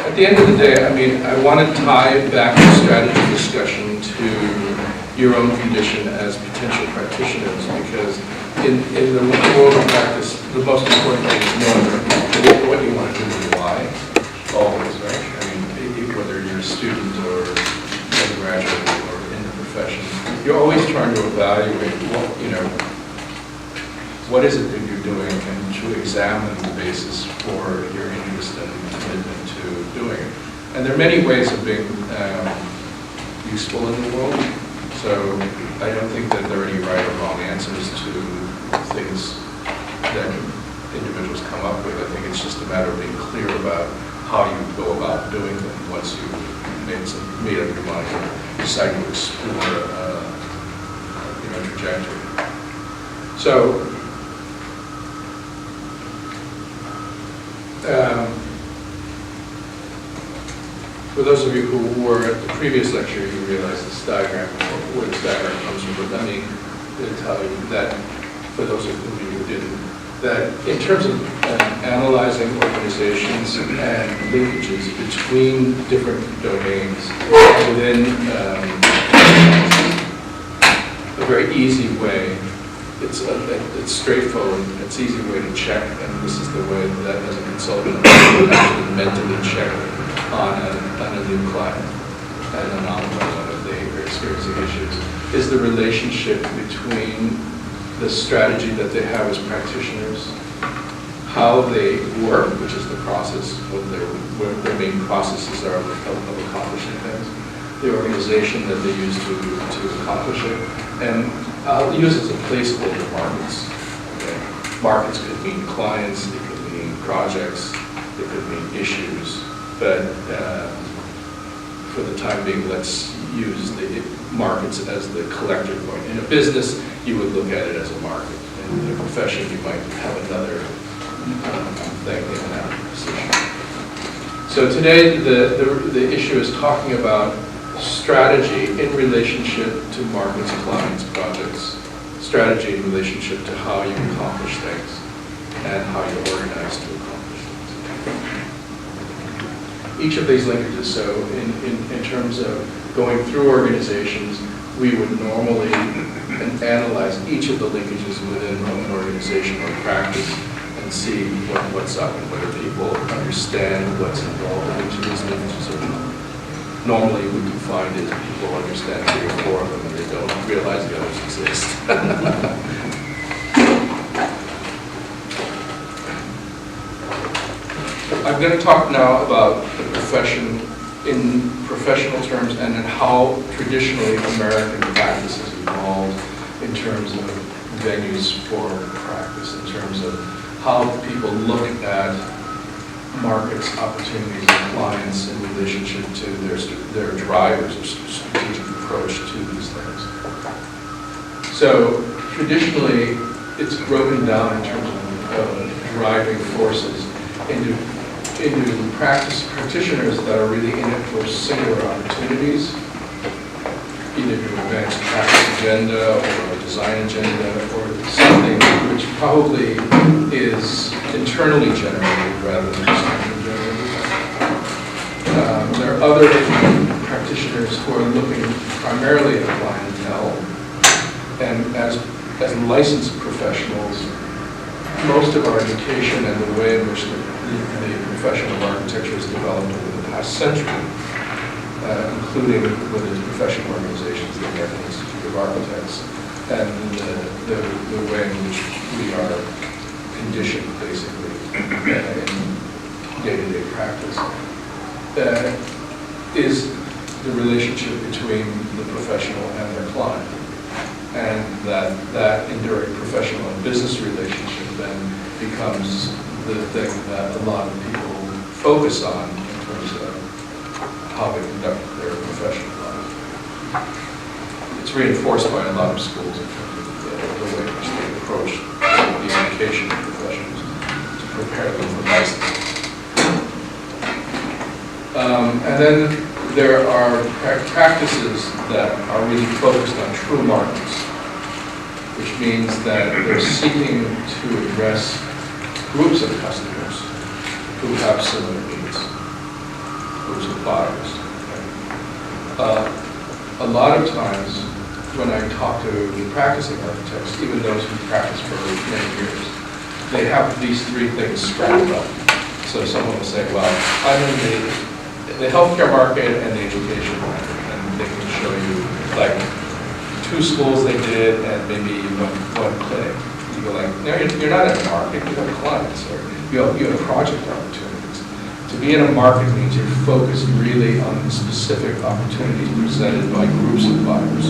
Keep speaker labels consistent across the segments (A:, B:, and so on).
A: at the end of the day, I mean, I want to tie back the strategy discussion to your own condition as potential practitioners, because in the world of practice, the most important thing is knowing what you want to do and why, always, right? I mean, whether you're a student or a graduate or in the profession, you're always trying to evaluate what is it that you're doing, and to examine the basis for your interest and commitment to doing it. And there are many ways of being useful in the world, so I don't think that there are any right or wrong answers to things that individuals come up with. I think it's just a matter of being clear about how you go about doing them once you've made up your mind and decide to explore a trajectory. So, for those of you who were at the previous lecture, you realize this diagram, where this diagram comes from, but let me tell you that, for those of you who didn't, that in terms of analyzing organizations and linkages between different domains within a very easy way, it's straightforward, it's an easy way to check, and this is the way that as a consultant I would actually mentally check on a new client and an ongoing if they are experiencing issues, is the relationship between the strategy that they have as practitioners, how they work, which is the process, what their main processes are of accomplishing things, the organization that they use to accomplish it, and I'll use as a placeholder markets. Okay? Markets could mean clients, it could mean projects, it could mean issues, but for the time being, let's use the markets as the collector point. In a business, you would look at it as a market. In a profession, you might have another thing in that position. So today, the issue is talking about strategy in relationship to markets, clients, projects, strategy in relationship to how you accomplish things and how you're organized to accomplish things. Each of these linkages, so in terms of going through organizations, we would normally analyze each of the linkages within an organization or practice and see what's up and whether people understand what's involved in each of these linkages or not. Normally, what you find is people understand 3 or 4 of them and they don't realize the others exist. I'm going to talk now about the profession in professional terms and in how traditionally American practice has evolved in terms of venues for practice, in terms of how people look at markets, opportunities, and clients in relationship to their drivers or strategic approach to these things. So traditionally, it's broken down in terms of driving forces into practitioners that are really in it for singular opportunities, either to advance a practice agenda or a design agenda or something which probably is internally generated rather than externally generated. There are other practitioners who are looking primarily at clientele, and as licensed professionals, most of our education and the way in which the profession of architecture has developed over the past century, including within professional organizations, the American Institute of Architects, and the way in which we are conditioned, basically, in day-to-day practice, is the relationship between the professional and their client. And that enduring professional and business relationship then becomes the thing that a lot of people focus on in terms of how they conduct their professional life. It's reinforced by a lot of schools in terms of the way in which they approach the education of professionals to prepare them for licensing. And then there are practices that are really focused on true markets, which means that they're seeking to address groups of customers who have similar needs. groups of buyers. A lot of times when I talk to practicing architects, even those who practice for many years, they have these three things scrambled up. So someone will say, well, I'm in the healthcare market and the education market, and they can show you like 2 schools they did and maybe one clinic. You go like, no, you're not in a market, you have clients, or you have project opportunities. To be in a market means you're focused really on the specific opportunities presented by groups of buyers,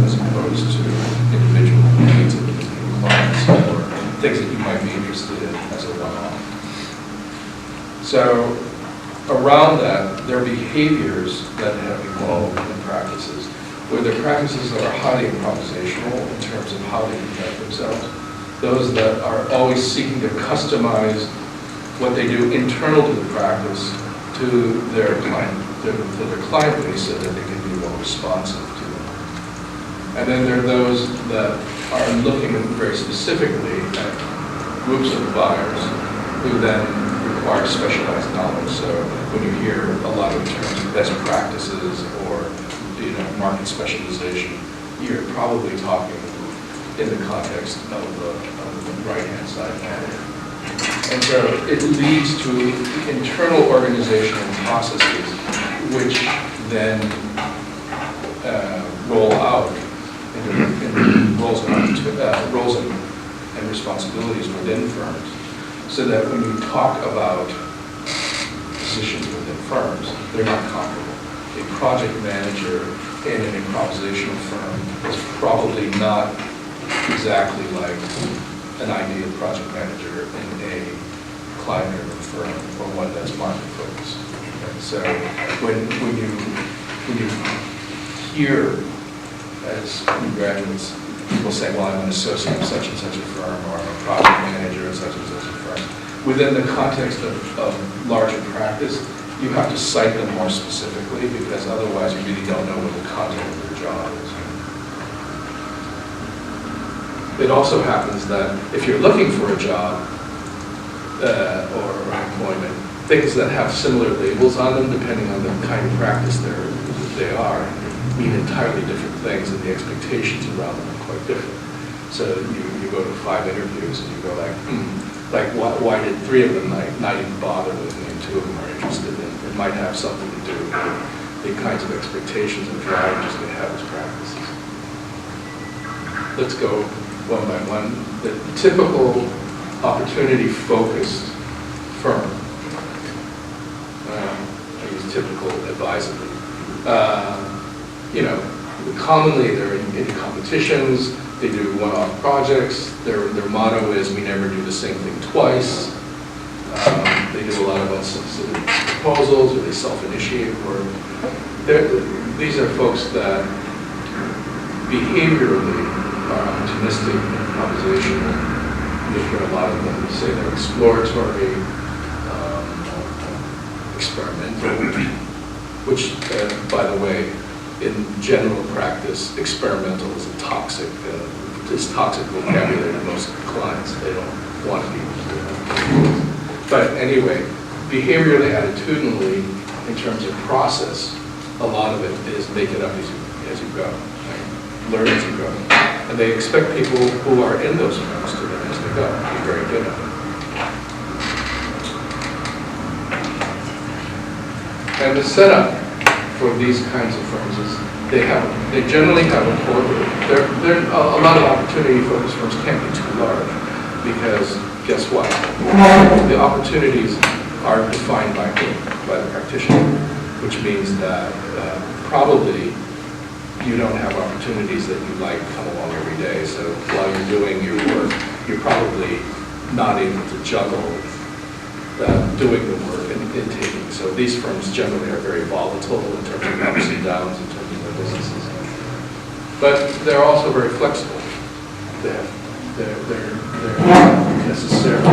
A: as opposed to individual needs of individual clients or things that you might be interested in as a one-off. So around that, there are behaviors that have evolved in practices, where the practices that are highly improvisational in terms of how they conduct themselves, those that are always seeking to customize what they do internal to the practice to their client base so that they can be more responsive to them. And then there are those that are looking very specifically at groups of buyers who then require specialized knowledge. So when you hear a lot of terms of best practices or market specialization, you're probably talking in the context of the right-hand side panel. And so it leads to internal organizational processes which then roll out into roles and responsibilities within firms, so that when you talk about positions within firms, they're not comparable. A project manager in an improvisational firm is probably not exactly like an ideal project manager in a client-driven firm or one that's market-focused. Okay? So when you hear as new graduates people say, well, I'm an associate of such and such a firm, or I'm a project manager of such and such a firm, within the context of larger practice, you have to cite them more specifically, because otherwise you really don't know what the content of their job is. It also happens that if you're looking for a job or employment, things that have similar labels on them, depending on the kind of practice they are, mean entirely different things, and the expectations around them are quite different. So you go to 5 interviews and you go like, why did 3 of them not even bother with me and 2 of them are interested in? It might have something to do with the kinds of expectations and drivers they have as practices. Let's go one by one. The typical opportunity-focused firm, I use typical advisedly, commonly they're in competitions, they do one-off projects, their motto is, we never do the same thing twice. They do a lot of unsolicited proposals, or they self-initiate work. These are folks that behaviorally are optimistic, improvisational. You hear a lot of them say they're exploratory, experimental, which, by the way, in general practice, experimental is a toxic vocabulary to most clients. They don't want to be. But anyway, behaviorally, attitudinally, in terms of process, a lot of it is make it up as you go, right? Learn as you go. And they expect people who are in those firms to learn as they go, be very good at it. And the setup for these kinds of firms is they generally have a core group. A lot of opportunity-focused firms can't be too large, because guess what? The opportunities are defined by the practitioner, which means that probably you don't have opportunities that you like come along every day. So while you're doing your work, you're probably not able to juggle doing the work and taking. So these firms generally are very volatile in terms of ups and downs in terms of their businesses. But they're also very flexible. They're not necessarily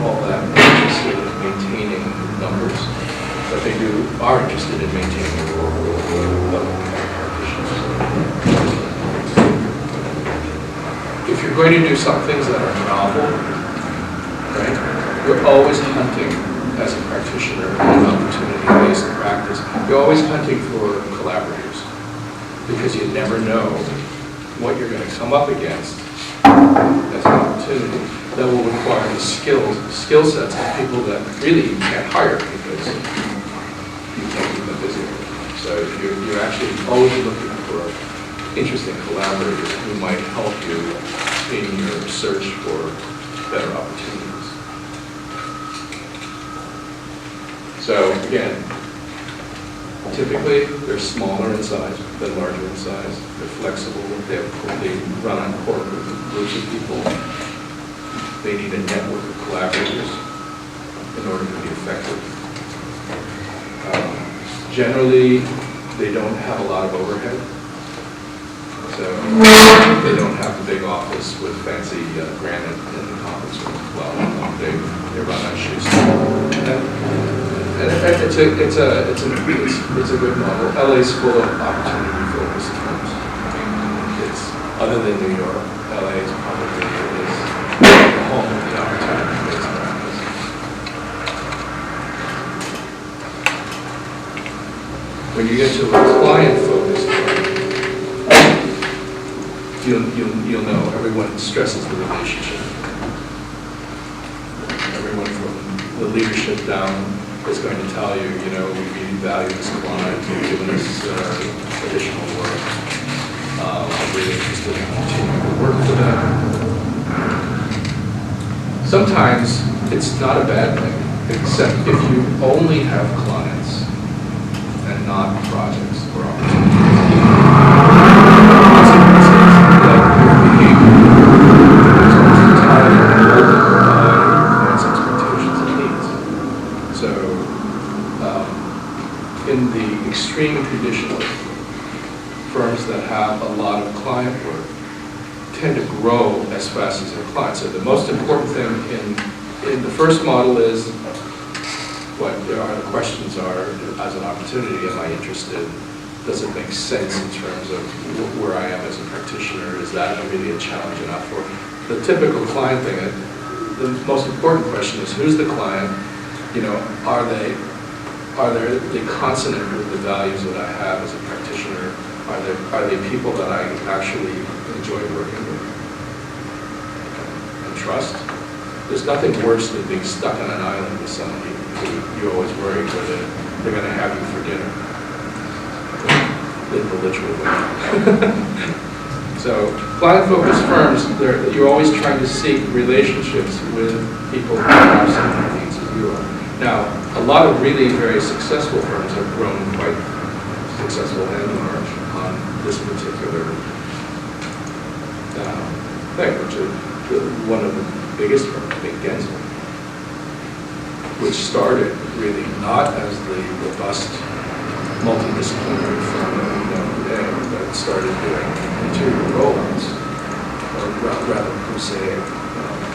A: all that interested in maintaining numbers, but they are interested in maintaining the partitions. If you're going to do some things that are novel, right, you're always hunting as a practitioner in opportunity-based practice, you're always hunting for collaborators because you never know what you're going to come up against as an opportunity that will require the skill sets of people that really you can't hire because you can't keep them busy. So you're actually always looking for interesting collaborators who might help you in your search for better opportunities. So again, typically they're smaller in size than larger in size. They're flexible. They run on core groups of people. They need a network of collaborators in order to be effective. Generally, they don't have a lot of overhead. So they don't have a big office with fancy granite in the conference room. Well, they run on shoestring. It's a good model. LA's full of opportunity-focused firms. It's other than New York, LA is probably the home of the opportunity-based practice. When you get to a client-focused firm, you'll know everyone stresses the relationship. Everyone from the leadership down is going to tell you, we really value this client, you've given us additional work. I'm really interested in continuing to work for them. Sometimes it's not a bad thing, except if you only have clients and not projects or opportunities. In the extreme condition, firms that have a lot of client work tend to grow as fast as their clients. So the most important thing in the first model is what the questions are as an opportunity. Am I interested? Does it make sense in terms of where I am as a practitioner? Is that really a challenge enough? Or the typical client thing, the most important question is who's the client? Are they consonant with the values that I have as a practitioner? Are they people that I actually enjoy working with and trust? There's nothing worse than being stuck on an island with somebody who you always worry whether they're going to have you for dinner, in the literal way. So client-focused firms, you're always trying to seek relationships with people who have similar needs as you are. Now, a lot of really very successful firms have grown quite successful and large on this particular thing, which is one of the biggest firms, Gensel, which started really not as the robust multidisciplinary firm that we know today, but it started doing interior rollouts, or rather per se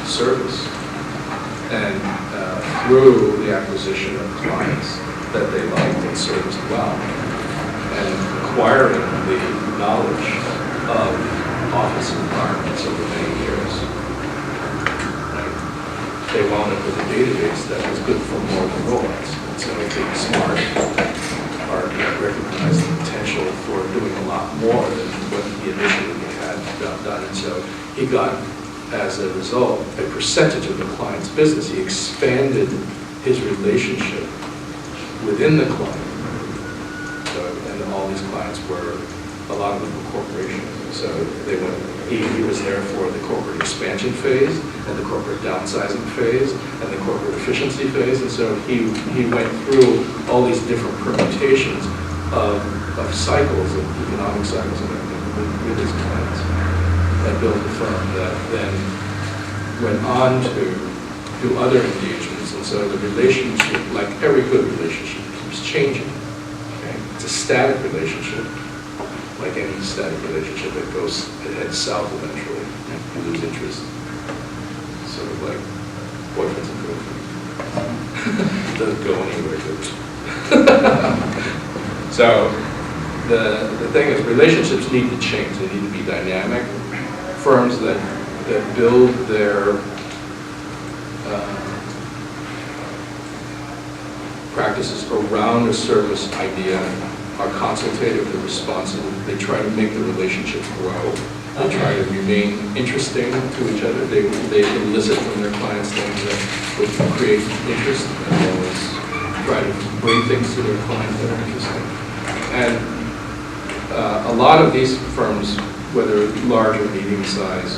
A: service. And through the acquisition of clients that they liked and serviced well, and acquiring the knowledge of office environments over many years, right? They wound up with a database that was good for more than rollouts. And so being smart, Art recognized the potential for doing a lot more than what he initially had done. And so he got, as a result, a percentage of the client's business. He expanded his relationship within the client. So, and all these clients were, a lot of them were corporations. So they went, he was there for the corporate expansion phase, and the corporate downsizing phase, and the corporate efficiency phase. And so he went through all these different permutations of cycles, of economic cycles and everything with his clients, and built a firm that then went on to do other engagements. And so the relationship, like every good relationship, keeps changing. Okay? It's a static relationship. Like any static relationship, it heads south eventually. You lose interest. Sort of like boyfriends and girlfriends. Doesn't go anywhere good. So the thing is, relationships need to change. They need to be dynamic. Firms that build their practices around a service idea are consultative, they're responsive, they try to make the relationship grow, they try to remain interesting to each other, they elicit from their clients things that would create interest, as well as try to bring things to their clients that are interesting. And a lot of these firms, whether large or medium size,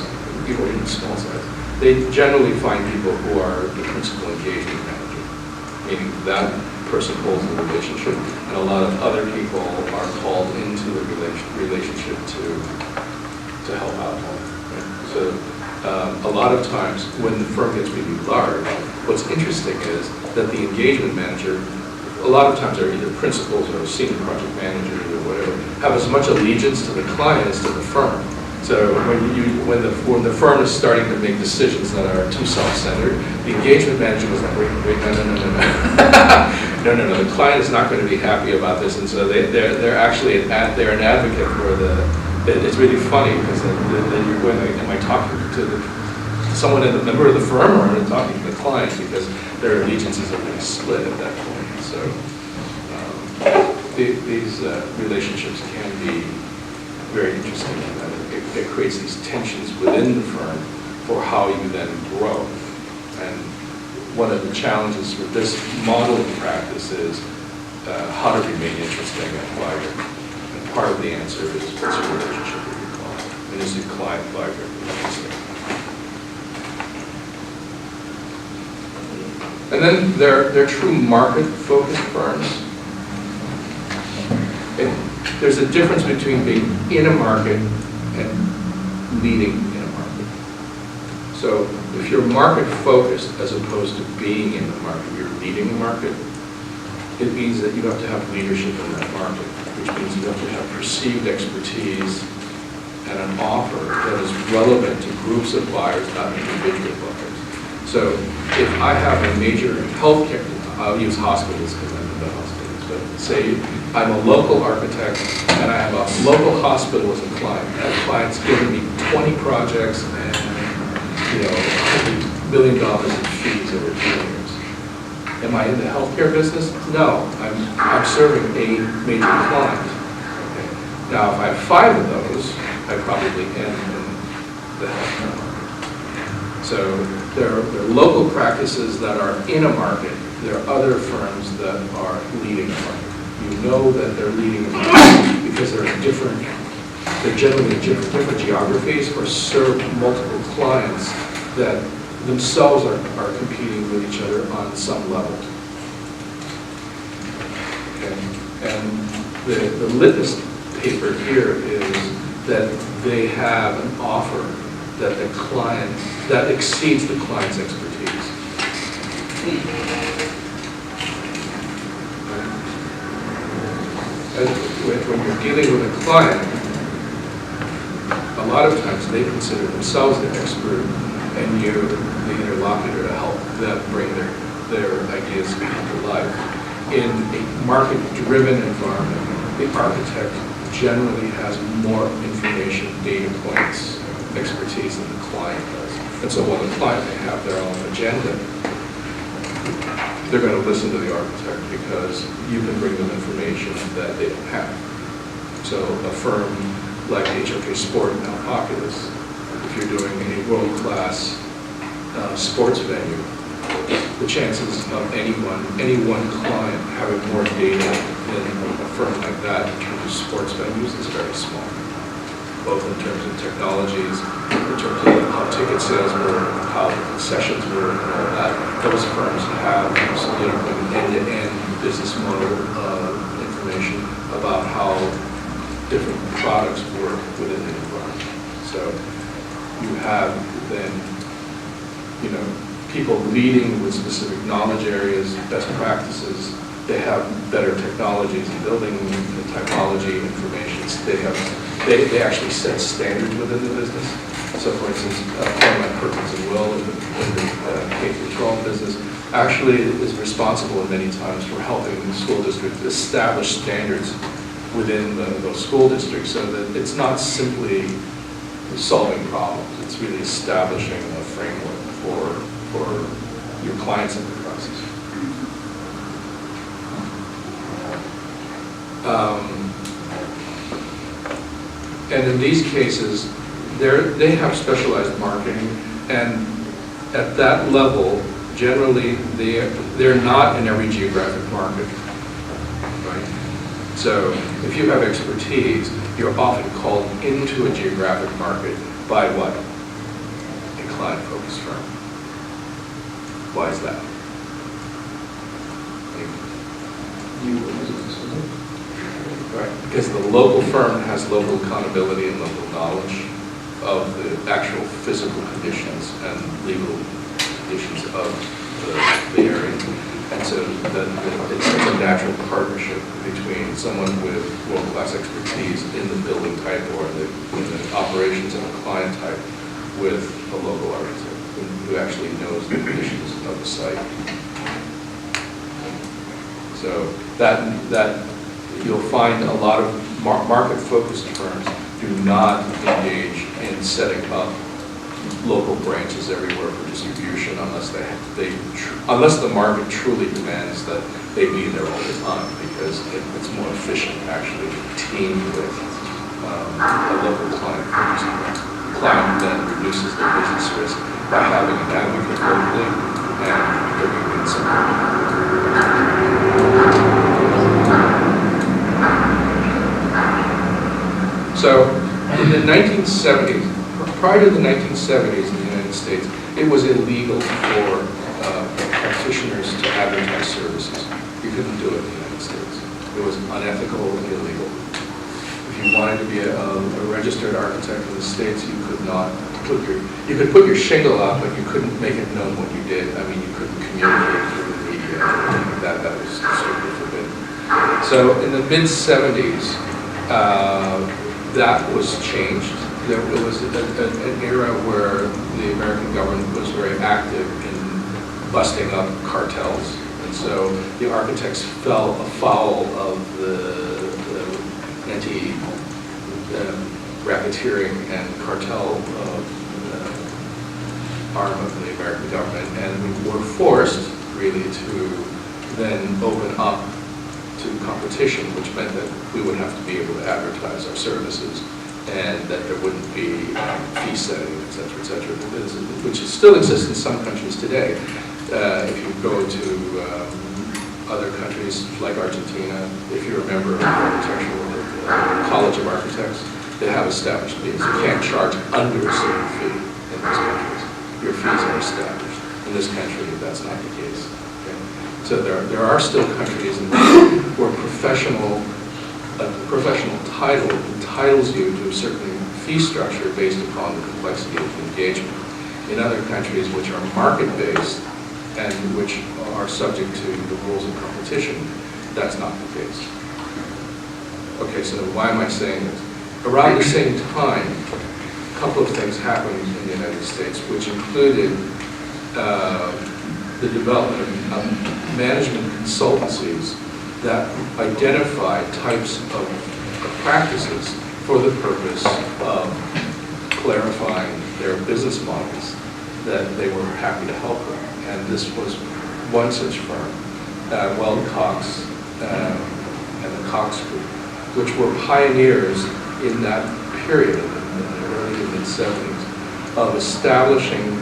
A: or even small size, they generally find people who are the principal engagement manager, meaning that person holds the relationship, and a lot of other people are called into the relationship to help out. Right? So a lot of times when the firm gets really large, what's interesting is that the engagement manager, a lot of times they're either principals or senior project managers or whatever, have as much allegiance to the client as to the firm. So when the firm is starting to make decisions that are too self-centered, the engagement manager was like, wait, no, the client is not going to be happy about this, and so they're actually an advocate for it's really funny because then you're going like, am I talking to someone a member of the firm, or am I talking to the client, because their allegiances are really split at that point. So these relationships can be very interesting in that it creates these tensions within the firm for how you then grow. And one of the challenges with this model of practice is how to remain interesting and vibrant. And part of the answer is what's your relationship with your client? And is your client vibrant and interesting? And then they're true market-focused firms. And there's a difference between being in a market and leading in a market. So if you're market-focused as opposed to being in the market, you're leading the market, it means that you have to have leadership in that market, which means you have to have perceived expertise and an offer that is relevant to groups of buyers, not individual buyers. So if I have a major healthcare, I'll use hospitals because I'm in the hospitals, but say I'm a local architect and I have a local hospital as a client. That client's giving me 20 projects and $100 million in fees over 2 years. Am I in the healthcare business? No, I'm serving a major client. Okay. Now, if I have 5 of those, I probably am in the healthcare market. So there are local practices that are in a market. There are other firms that are leading a market. You know that they're leading a market because they're generally in different geographies or serve multiple clients that themselves are competing with each other on some level. Okay. And the litmus paper here is that they have an offer that the client, that exceeds the client's expertise. When you're dealing with a client, a lot of times they consider themselves the expert and you're the interlocutor to help them bring their ideas to life. In a market-driven environment, the architect generally has more information, data points, expertise than the client does. And so while the client may have their own agenda, they're going to listen to the architect because you can bring them information that they don't have. So a firm like HOK Sport and Alpacas, if you're doing a world-class sports venue, the chances of any one client having more data than a firm like that in terms of sports venues is very small, both in terms of technologies, in terms of how ticket sales work, how concessions work, and all that. Those firms have an end-to-end business model information about how different products work within the environment. So you have then, people leading with specific knowledge areas, best practices. They have better technologies in building the typology information. They actually set standards within the business. So for instance, firm like Perkins and Will in the K-12 business actually is responsible many times for helping the school district establish standards within those school districts, so that it's not simply solving problems, it's really establishing a framework for your clients in the process. And in these cases, they have specialized marketing, and at that level, generally, they're not in every geographic market, right? So if you have expertise, you're often called into a geographic market by what? A client-focused firm. Why is that? Right, because the local firm has local accountability and local knowledge of the actual physical conditions and legal conditions of the area. And so it's a natural partnership between someone with world-class expertise in the building type or in the operations of a client type with a local architect who actually knows the conditions of the site. So that you'll find a lot of market-focused firms do not engage in setting up local branches everywhere for distribution unless unless the market truly demands that they be there all the time, because it's more efficient actually to team with a local client. The client then reduces their business risk by having an advocate locally and bringing in some. So in the 1970s, prior to the 1970s in the United States, it was illegal for practitioners to advertise services. You couldn't do it in the United States. It was unethical and illegal. If you wanted to be a registered architect in the States, you could not put you could put your shingle up, but you couldn't make it known what you did. I mean, you couldn't communicate through the media or anything like that. That was strictly forbidden. So in the mid-70s, that was changed. There was an era where the American government was very active in busting up cartels, and so the architects fell afoul of the anti-racketeering and cartel arm of the American government, and we were forced really to then open up to competition, which meant that we would have to be able to advertise our services and that there wouldn't be fee setting, et cetera, which still exists in some countries today. If you go to other countries like Argentina, if you're a member of the Architectural College of Architects, they have established fees. You can't charge under a certain fee in those countries. Your fees are established. In this country, that's not the case. So there are still countries where professional title entitles you to a certain fee structure based upon the complexity of the engagement. In other countries which are market-based and which are subject to the rules of competition, that's not the case. Okay, so why am I saying this? Around the same time, a couple of things happened in the United States, which included the development of management consultancies that identify types of practices for the purpose of clarifying their business models that they were happy to help with. And this was one such firm, WELD, COXE, and the COXE group, which were pioneers in that period, in the early to mid-70s, of establishing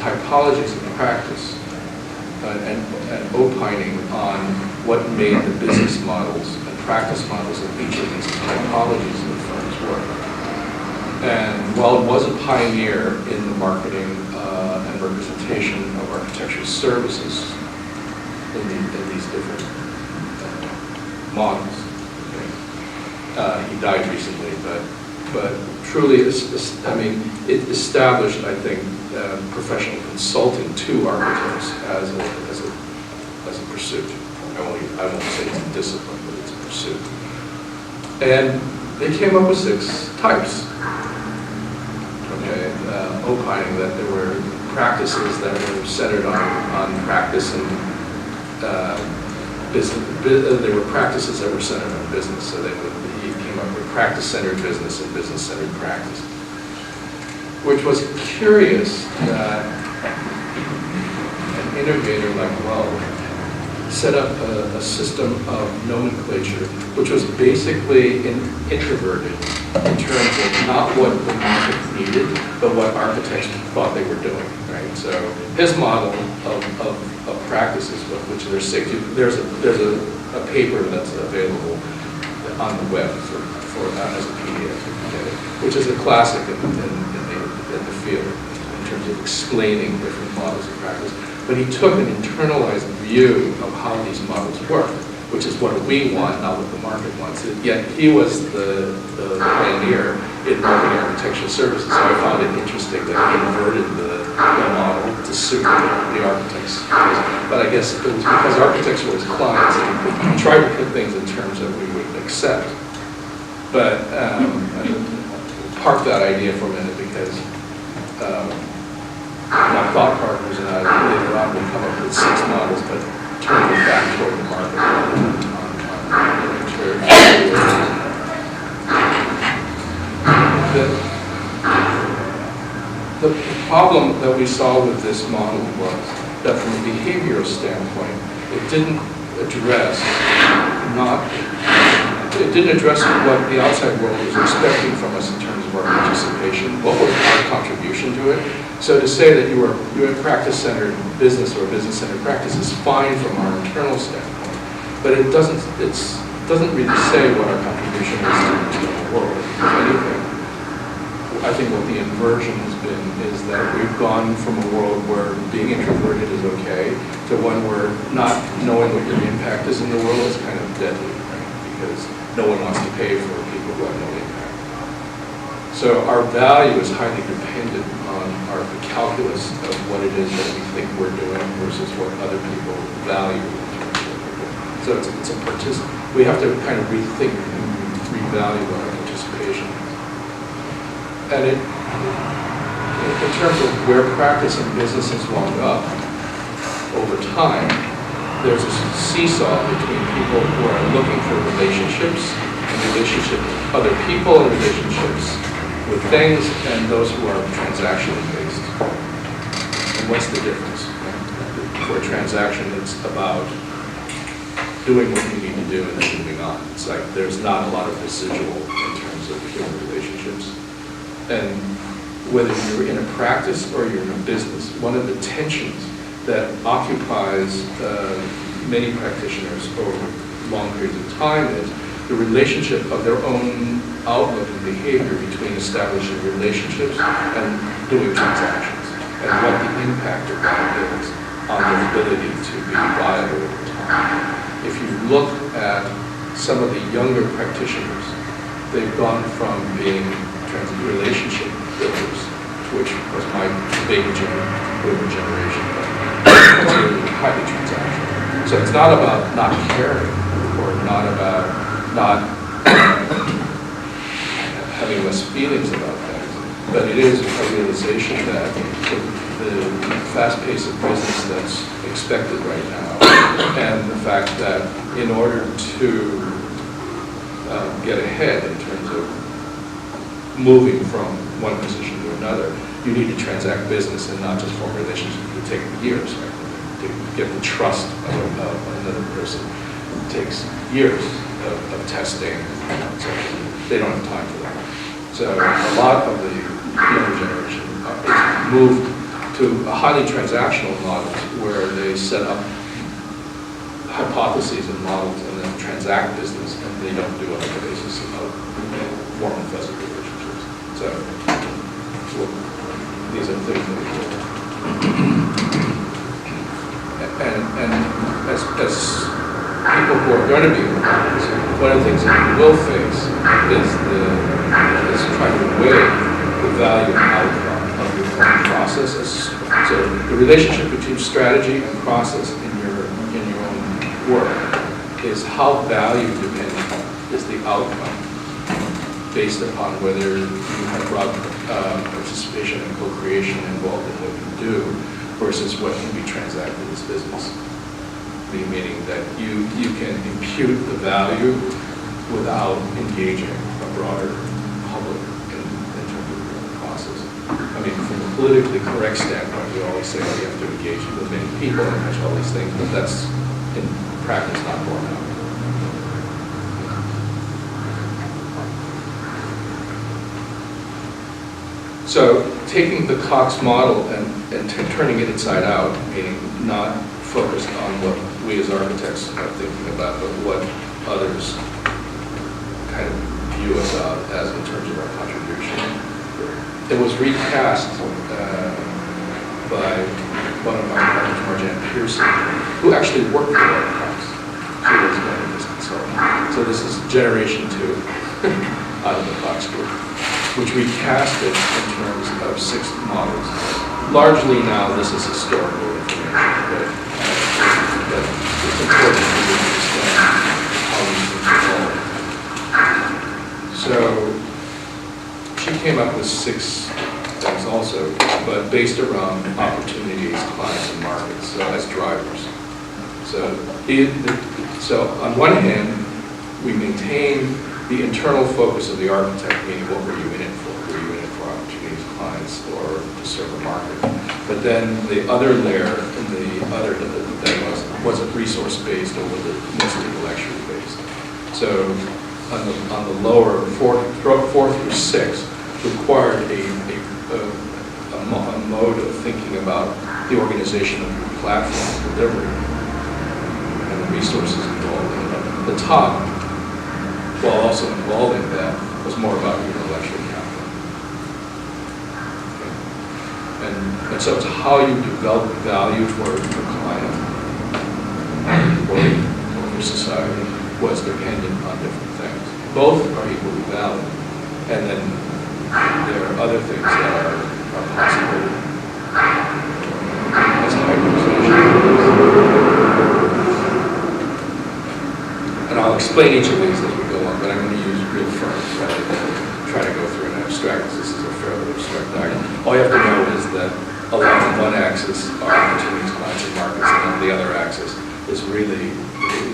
A: typologies of practice and opining on what made the business models and practice models of each of these typologies of the firms work. And while it was a pioneer in the marketing and representation of architecture services in these different models, he died recently, but truly, I mean, it established, I think, professional consulting to architects as a pursuit. I won't say it's a discipline, but it's a pursuit. And they came up with 6 types. Okay, opining that there were practices that were centered on practice and business. There were practices that were centered on business, so he came up with practice-centered business and business-centered practice, which was curious that an innovator like WELD set up a system of nomenclature, which was basically introverted in terms of not what the market needed, but what architects thought they were doing, right? So his model of practices, which there's a paper that's available on the web as a PDF, if you get it, which is a classic in the field in terms of explaining different models of practice. But he took an internalized view of how these models work, which is what we want, not what the market wants. Yet he was the pioneer in marketing architectural services, so I found it interesting that he inverted the model to suit the architects. But I guess it was because architects were his clients, and he tried to put things in terms that we would accept. But park that idea for a minute, because my thought partners and I later on will come up with 6 models, but turn them back toward the market The problem that we saw with this model was that from a behavioral standpoint, it didn't address what the outside world was expecting from us in terms of our participation. What was our contribution to it? So to say that you're in practice-centered business or business-centered practice is fine from our internal standpoint, but it doesn't really say what our contribution is to the world. If anything, I think what the inversion has been is that we've gone from a world where being introverted is okay to one where not knowing what your impact is in the world is kind of deadly, right? Because no one wants to pay for people who have no impact. So our value is highly dependent on the calculus of what it is that we think we're doing versus what other people value in terms of what we're doing. So it's a we have to kind of rethink and revalue what our participation is. And in terms of where practice and business has wound up over time, there's a seesaw between people who are looking for relationships and relationship with other people and relationships with things, and those who are transactionally based. And what's the difference? For a transaction, it's about doing what you need to do and then moving on. It's like there's not a lot of residual in terms of human relationships. And whether you're in a practice or you're in a business, one of the tensions that occupies many practitioners over long periods of time is the relationship of their own outlook and behavior between establishing relationships and doing transactions, and what the impact of that is on their ability to be viable over time. If you look at some of the younger practitioners, they've gone from being relationship builders, which was my baby generation, to highly transactional. So it's not about not caring, or not about not having less feelings about things, but it is a realization that the fast pace of business that's expected right now, and the fact that in order to get ahead in terms of moving from one position to another, you need to transact business and not just form relationships. It could take years, right? To get the trust of another person. It takes years of testing, so they don't have time for that. So a lot of the younger generation moved to a highly transactional model where they set up hypotheses and models and then transact business, and they don't do it on the basis of warm and fuzzy relationships. So these are things that we do. And as people who are going to be in the markets, one of the things that we will face is trying to weigh the value and outcome of your own processes. So the relationship between strategy and process in your own work is how value dependent is the outcome based upon whether you have broad participation and co-creation involved in what you do versus what can be transacted as business. Meaning that you can impute the value without engaging a broader public in terms of the process. I mean, from a politically correct standpoint, we always say you have to engage with many people and touch all these things, but that's in practice not borne out. So taking the COXE model and turning it inside out, meaning not focused on what we as architects are thinking about, but what others kind of view us as in terms of our contribution. It was recast by one of our partners, PEARSON, who actually worked for COXE. She was one of this consultant. So this is generation 2 out of the COXE group, which recasted in terms of 6 models. Largely now this is historical information, but it's important for you to understand how these things evolve. So she came up with 6 things also, but based around opportunities, clients, and markets, so as drivers. So on one hand, we maintain the internal focus of the architect, meaning what were you in it for? Were you in it for opportunities, clients, or to serve a market? But then the other layer, that was it resource-based or was it mostly intellectually-based? So on the lower 4 through 6 required a mode of thinking about the organization of your platform delivery and the resources involved in it. The top, while also involving that, was more about your intellectual capital. Okay. And so it's how you develop value for your client or for society was dependent on different things. Both are equally valid. And then there are other things that are possible as hybridization. And I'll explain each of these as we go on, but I'm going to use real firms rather than try to go through an abstract, because this is a fairly abstract diagram. All you have to know is that along one axis are opportunities, clients, and markets, and on the other axis is really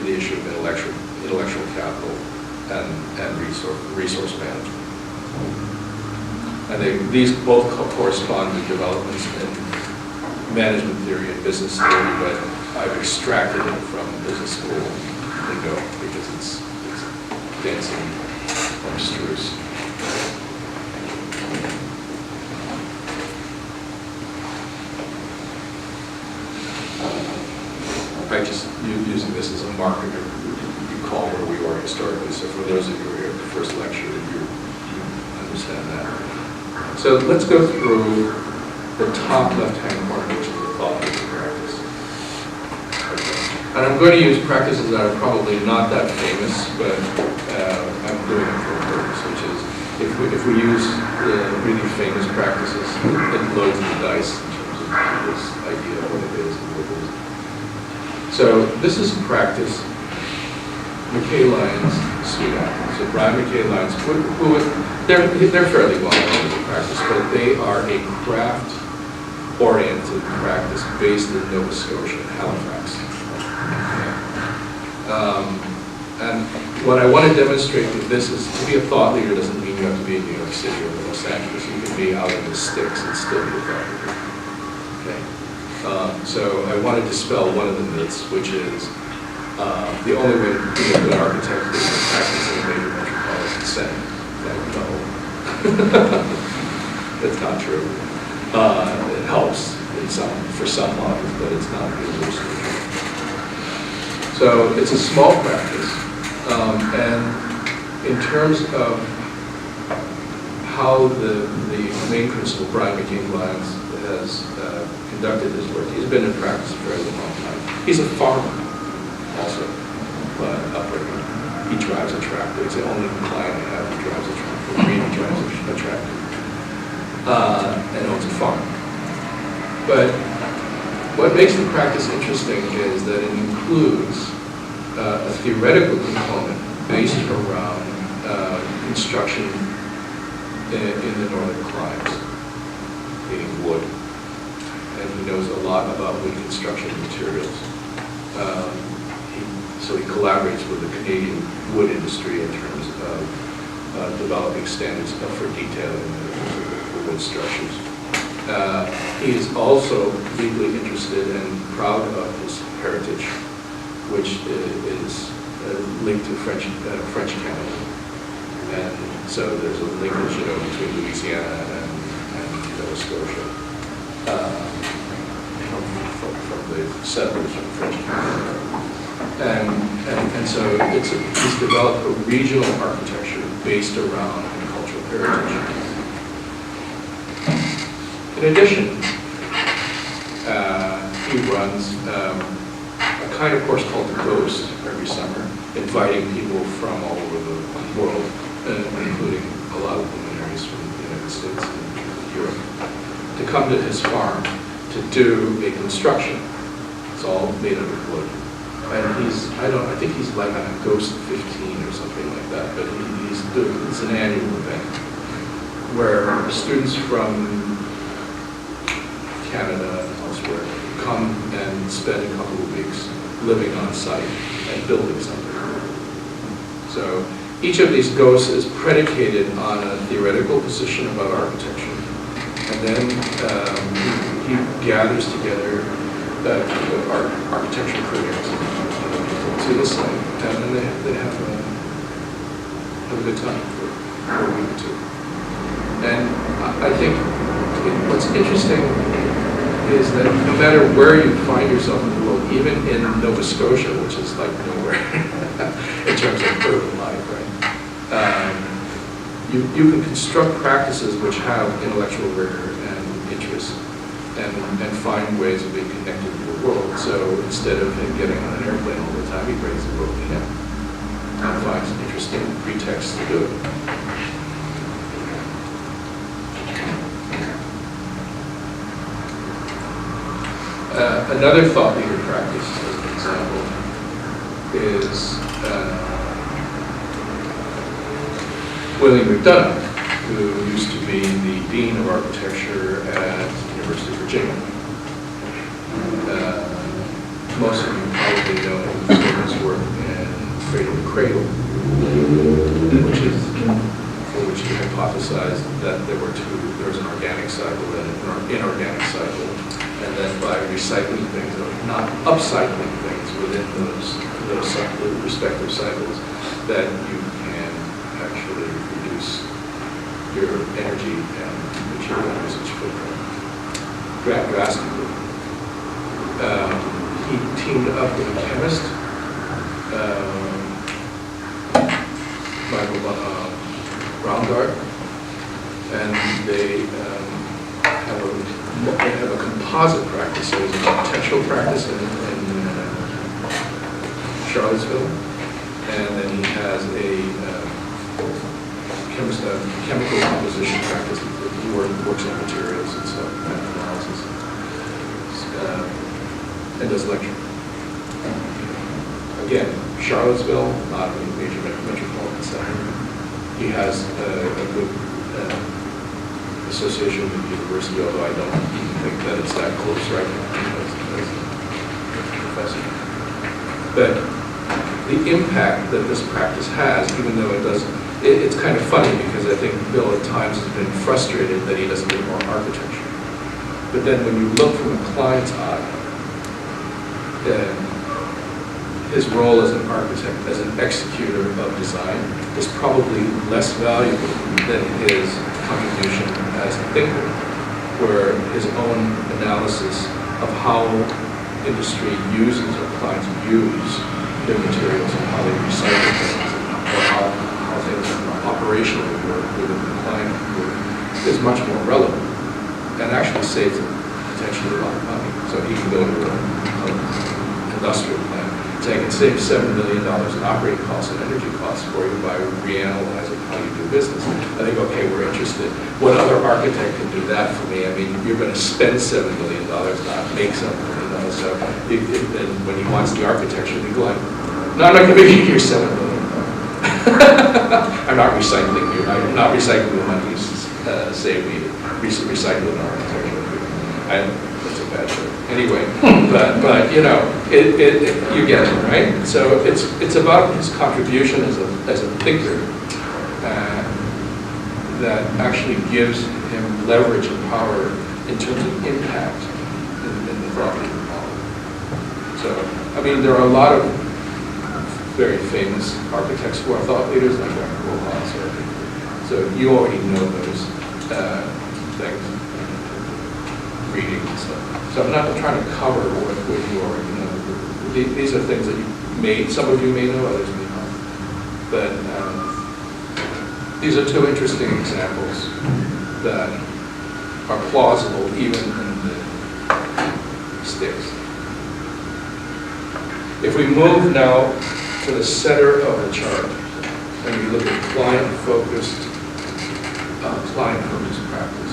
A: the issue of intellectual capital and resource management. And these both correspond to developments in management theory and business theory, but I've extracted it from business school lingo because it's dense and abstruse. I just using this as a marker to recall where we were historically. So for those of you who were here at the first lecture, you understand that. So let's go through the top left-hand corner, which is the thought-leading practice. Okay. And I'm going to use practices that are probably not that famous, but I'm doing it for a purpose, which is if we use the really famous practices, it loads the dice in terms of this idea of what it is and what it isn't. So this is a practice McKay Lyons suite out. So Brian McKay Lyons, they're fairly well known as a practice, but they are a craft-oriented practice based in Nova Scotia and Halifax. And what I want to demonstrate with this is to be a thought leader doesn't mean you have to be in New York City or Los Angeles. You can be out in the sticks and still be a thought leader. Okay. So I want to dispel one of the myths, which is the only way to be a good architect is to practice in a major metropolitan setting. No. That's not true. It helps for some models, but it's not universally true. So it's a small practice, and in terms of how the main principal, Brian McKay Lyons, has conducted his work. He's been in practice for a very long time. He's a farmer also, but upright. He drives a tractor. It's the only client I have who drives a tractor. Really drives a tractor. And owns a farm. But what makes the practice interesting is that it includes a theoretical component based around construction in the northern climes, meaning wood. And he knows a lot about wood construction materials. So he collaborates with the Canadian wood industry in terms of developing standards for detailing the wood structures. He is also deeply interested and proud of his heritage, which is linked to French Canada. And so there's a linkage, between Louisiana and Nova Scotia from the settlers from French Canada. And so he's developed a regional architecture based around cultural heritage. In addition, he runs a kind of course called the Ghost every summer, inviting people from all over the world, including a lot of luminaries from the United States and Europe, to come to his farm to do a construction. It's all made out of wood. And I think he's like on Ghost 15 or something like that, but it's an annual event where students from Canada and elsewhere come and spend a couple of weeks living on site and building something. So each of these ghosts is predicated on a theoretical position about architecture. And then he gathers together architecture critics to the site, and then they have a good time for a week or two. And I think what's interesting is that no matter where you find yourself in the world, even in Nova Scotia, which is like nowhere in terms of urban life, right? You can construct practices which have intellectual rigor and interest, and find ways of being connected to the world. So instead of him getting on an airplane all the time, he brings the world to him and finds interesting pretexts to do it. Another thought leader practice, as an example, is William McDonough, who used to be the Dean of Architecture at the University of Virginia. Most of you probably know him for his work in Cradle to Cradle, which he hypothesized that there was an organic cycle and an inorganic cycle, and then by recycling things, or not upcycling things within those respective cycles, that you can actually reduce your energy and material usage footprint drastically. He teamed up with a chemist, Michael Braungart, and they have a composite practice. So there's an architectural practice in Charlottesville, and then he has a chemical composition practice. He works on materials and stuff, and analysis, and does lecture. Again, Charlottesville, not a major metropolitan center. He has a good association with the university, although I don't even think that it's that close right now as a professor. But the impact that this practice has, even though it does, it's kind of funny because I think Bill at times has been frustrated that he doesn't do more architecture. But then when you look from a client's eye, his role as an architect, as an executor of design, is probably less valuable than his contribution as a thinker, where his own analysis of how industry uses or clients use their materials and how they recycle things, or how things operationally work within the client group is much more relevant and actually saves him potentially a lot of money. So he can go to an industrial plant, say I can save $7 million in operating costs and energy costs for you by reanalyzing how you do business. I think, okay, we're interested. What other architect can do that for me? I mean, you're going to spend $7 million, not make something, So then when he wants the architecture, they go like, no, I'm not going to give you your $7 million. I'm not recycling you. I'm not recycling the money you saved me to recycle an architecture. That's a bad joke. Anyway, but you know, you get it, right? So it's about his contribution as a thinker that actually gives him leverage and power in terms of impact in the thought leader model. So I mean, there are a lot of very famous architects who are thought leaders, like Dr. Wilhelm. So you already know those things, reading and stuff. So I'm not trying to cover what you already know. These are things that some of you may know, others may not. But these are two interesting examples that are plausible even in the sticks. If we move now to the center of the chart, and we look at client-focused practice,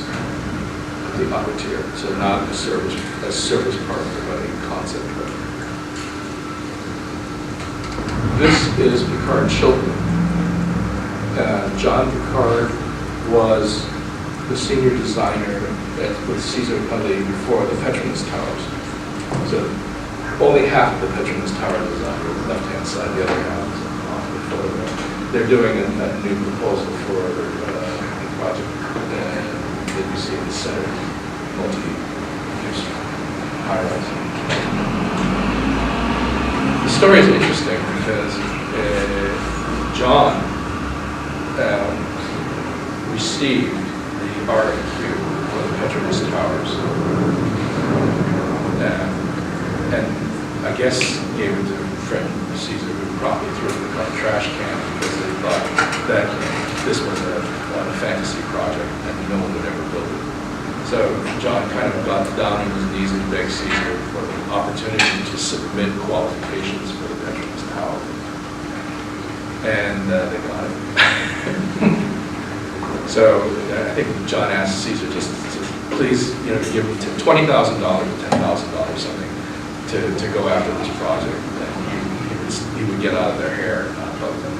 A: the upper tier, so not a service partner, but a concept partner. This is Picard-Chilton. John Picard was the senior designer with Cesar Pelli for the Petronas Towers. So only half of the Petronas Tower design on the left-hand side, the other half is off the photograph. They're doing a new proposal for the project that you see in the center, multi-use high-rise. The story is interesting because John received the RFQ for the Petronas Towers, and I guess gave it to Fred Caesar, who probably threw it in the trash can because they thought that this was a fantasy project and no one would ever build it. So John kind of got down on his knees and begged Caesar for the opportunity to submit qualifications for the Petronas Tower. And they got it. So I think John asked Caesar just to please, give me $20,000 or $10,000 something to go after this project, and he would get out of their hair above them.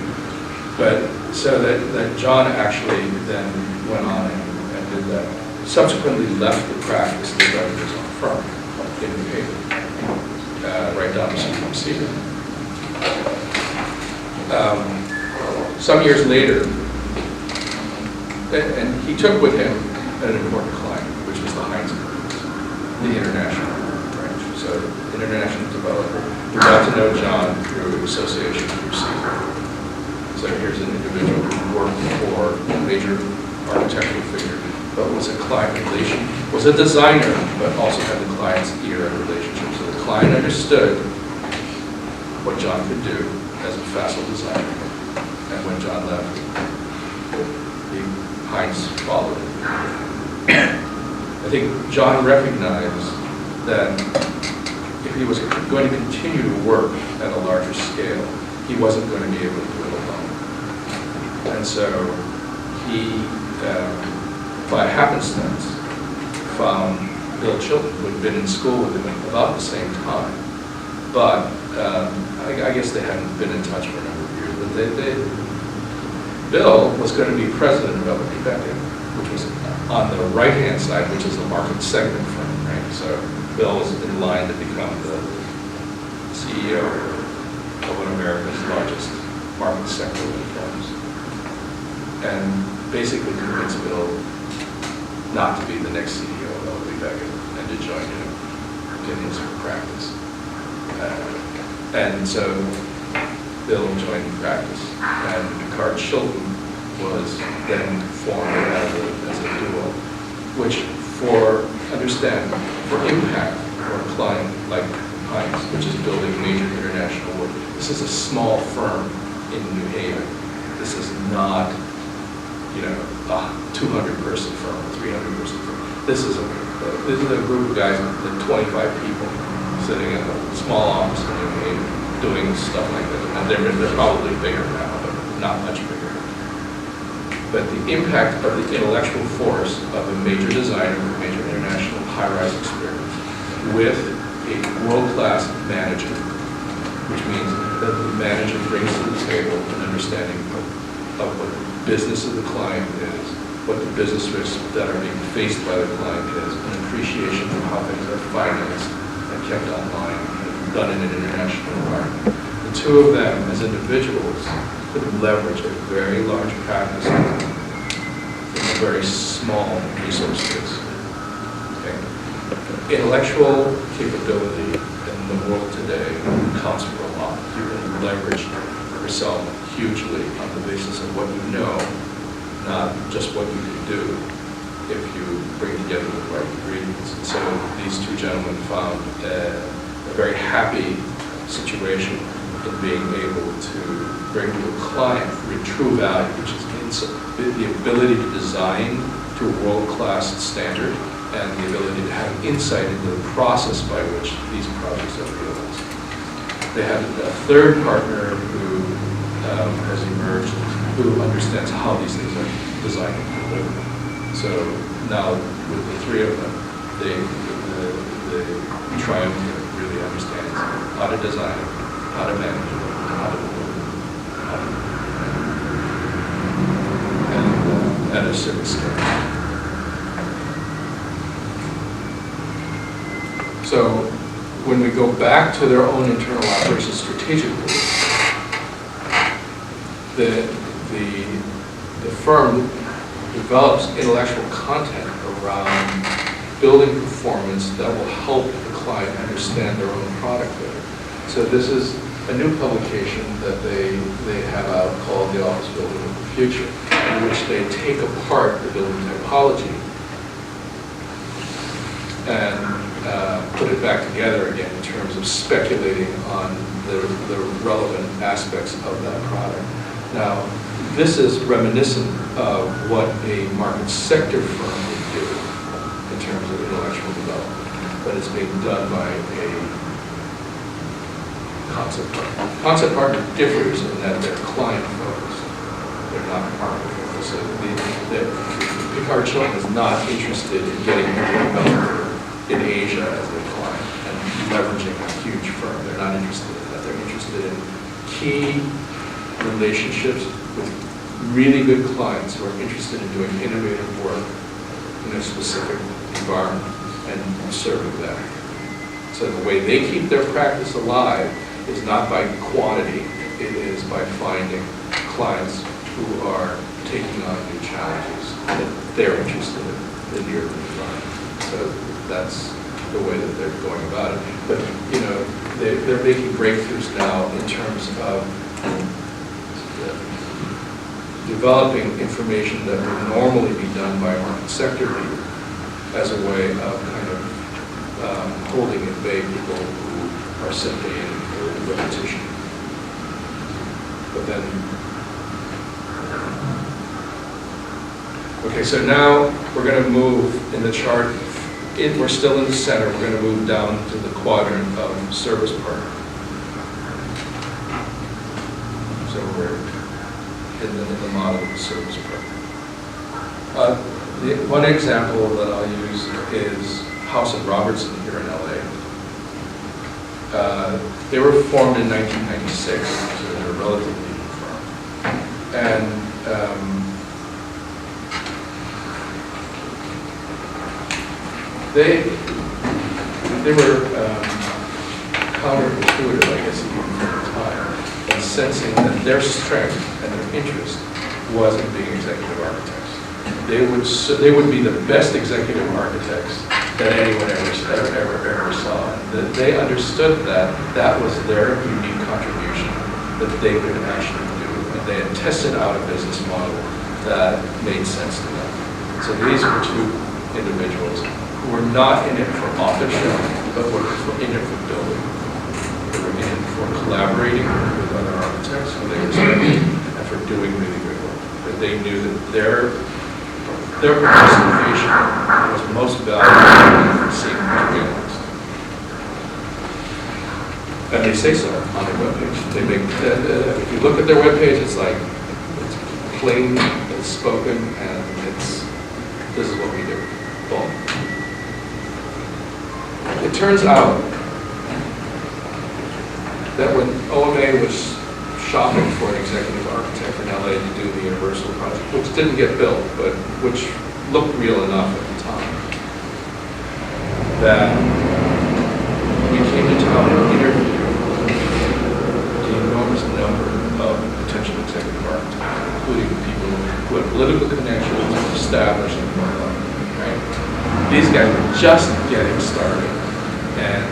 A: But so that John actually then went on and did that. Subsequently left the practice and started his own firm in New Haven, right down the street from Caesar. Some years later, and he took with him an important client, which was the Heinz Company, the international branch. So, international developer. We got to know John through association through Caesar. So here's an individual who worked for a major architectural figure, but was a client relation, was a designer, but also had the client's ear and relationship. So the client understood what John could do as a facile designer. And when John left, Heinz followed it. I think John recognized that if he was going to continue to work at a larger scale, he wasn't going to be able to do it alone. And so he, by happenstance, found Bill Chilton, who had been in school with him at about the same time. But I guess they hadn't been in touch for a number of years. But Bill was going to be president of Quebec, which was on the right-hand side, which is the market segment firm, right? So Bill was in line to become the CEO of one of America's largest market sector firms, and basically convinced Bill not to be the next CEO of Quebec and to join him in his practice. And so Bill joined the practice, and Picard-Chilton was then formed as a duo, which for impact for a client like Heinz, which is building major international work. This is a small firm in New Haven. This is not, a 200-person firm, a 300-person firm. This is a group of guys, like 25 people, sitting in a small office in New Haven, doing stuff like this. And they're probably bigger now, but not much bigger. But the impact of the intellectual force of a major designer with major international high-rise experience with a world-class manager, which means that the manager brings to the table an understanding of what the business of the client is, what the business risks that are being faced by the client is, an appreciation of how things are financed and kept online and done in an international environment. The two of them, as individuals, could leverage a very large practice in a very small resource base. Okay. Intellectual capability and the world today counts for a lot. You can leverage yourself hugely on the basis of what you know, not just what you can do if you bring together the right ingredients. And so these two gentlemen found a very happy situation in being able to bring to a client true value, which is the ability to design to a world-class standard and the ability to have insight into the process by which these projects are realized. They have a third partner who has emerged, who understands how these things are designed and delivered. So now, with the three of them, the triumvirate really understands how to design it, how to manage it, and how to deliver it, how to and at a certain scale. So when we go back to their own internal operations strategically, the firm develops intellectual content around building performance that will help the client understand their own product better. So this is a new publication that they have out called The Office Building of the Future, in which they take apart the building typology and put it back together again in terms of speculating on the relevant aspects of that product. Now, this is reminiscent of what a market sector firm would do in terms of intellectual development, but it's being done by a concept partner. Concept partner differs in that they're client focused. They're not market focused. So Picard Chilton is not interested in getting a developer in Asia as their client and leveraging a huge firm. They're not interested in that. They're interested in key relationships with really good clients who are interested in doing innovative work in a specific environment and serving them. So the way they keep their practice alive is not by quantity, it is by finding clients who are taking on new challenges that they're interested in the urban environment. So that's the way that they're going about it. But you know, they're making breakthroughs now in terms of developing information that would normally be done by a market sector leader as a way of kind of holding at bay people who are simply in for repetition. But then, okay, so now we're going to move in the chart. We're still in the center. We're going to move down to the quadrant of service partner. So we're in the model of the service partner. One example that I'll use is House and Robertson here in LA. They were formed in 1996, so they're a relatively new firm. And they were counterintuitive, I guess, even at the time, and sensing that their strength and their interest was in being executive architects. They would be the best executive architects that anyone ever saw. That they understood that that was their unique contribution that they could actually do, and they had tested out a business model that made sense to them. So these were two individuals who were not in it for office showing, but were in it for building. They were in it for collaborating with other architects who they respected and for doing really good work. But they knew that their participation was most valuable in seeing realized. And they say so on their webpage. They make, if you look at their webpage, it's like, it's plain, it's spoken, and this is what we do. Boom. It turns out that when OMA was shopping for an executive architect in LA to do the Universal project, which didn't get built, but which looked real enough at the time, that we came to town and interviewed the enormous number of potential executive architects, including people who had political connections, established and whatnot. Right? These guys were just getting started, and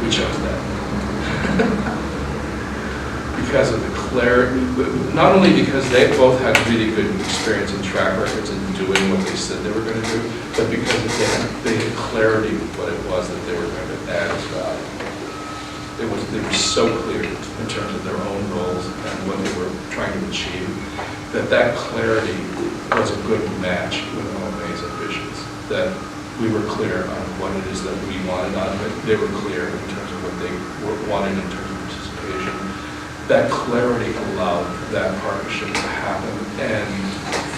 A: we chose that. Because of the clarity, not only because they both had really good experience and track records in doing what they said they were going to do, but because they had clarity of what it was that they were going to add as value. They were so clear in terms of their own roles and what they were trying to achieve, that clarity was a good match with OMA's ambitions. That we were clear on what it is that we wanted out of it. They were clear in terms of what they wanted in terms of participation. That clarity allowed that partnership to happen, and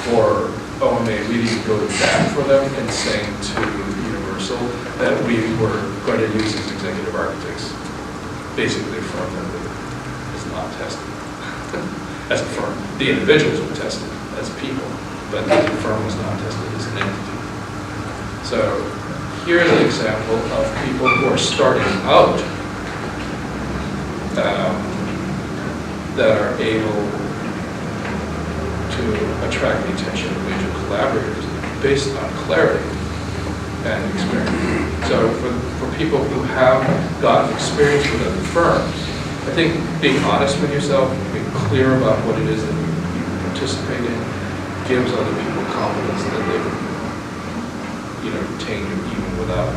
A: for OMA really to go to bat for them and saying to Universal that we were going to use as executive architects, basically a firm that is not tested as a firm. The individuals were tested as people, but the firm was not tested as an entity. So here's an example of people who are starting out that are able to attract the attention of major collaborators based on clarity and experience. So for people who have gotten experience with other firms, I think being honest with yourself, being clear about what it is that you participate in, gives other people confidence that they can, retain you even without,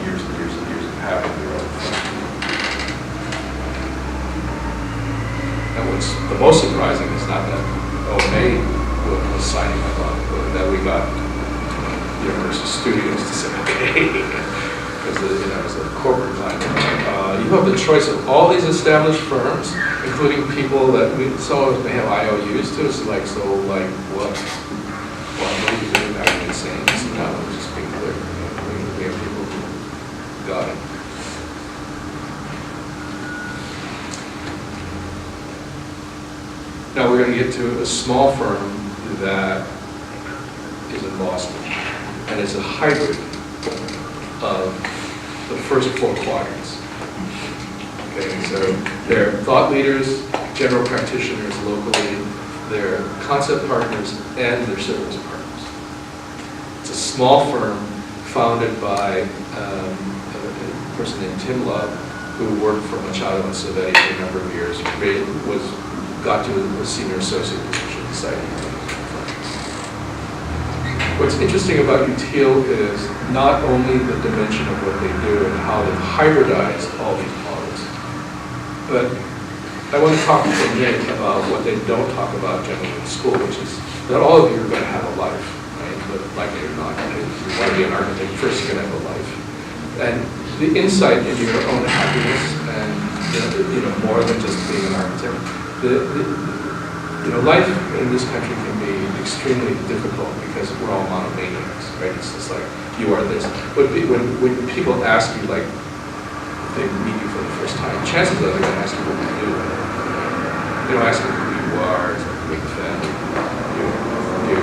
A: years and years and years of having your own firm. And what's the most surprising is not that OMA was signing up on it, but that we got Universal Studios to say, okay, because as a corporate client, you have the choice of all these established firms, including people that some of us may have IOUs to. It's like, so like what? Well, what are you doing? Are you insane? No, we're just being clear. We have people who got it. Now we're going to get to a small firm that is in Boston, and it's a hybrid of the first four quadrants. Okay, so they're thought leaders, general practitioners locally, they're concept partners, and they're service partners. It's a small firm founded by a person named Tim Love, who worked for Machado and Savetti for a number of years, got to a senior associate position at Society. What's interesting about Util is not only the dimension of what they do and how they've hybridized all these models, but I want to talk for a minute about what they don't talk about generally in school, which is that all of you are going to have a life, right? But like it or not, if you want to be an architect, first you're going to have a life. And the insight into your own happiness and more than just being an architect, life in this country can be extremely difficult because we're all monomaniacs, right? It's just like, you are this. But when people ask you, like, if they meet you for the first time, chances are they're going to ask you what you do. They don't ask you who you are, it's like a big family. Do you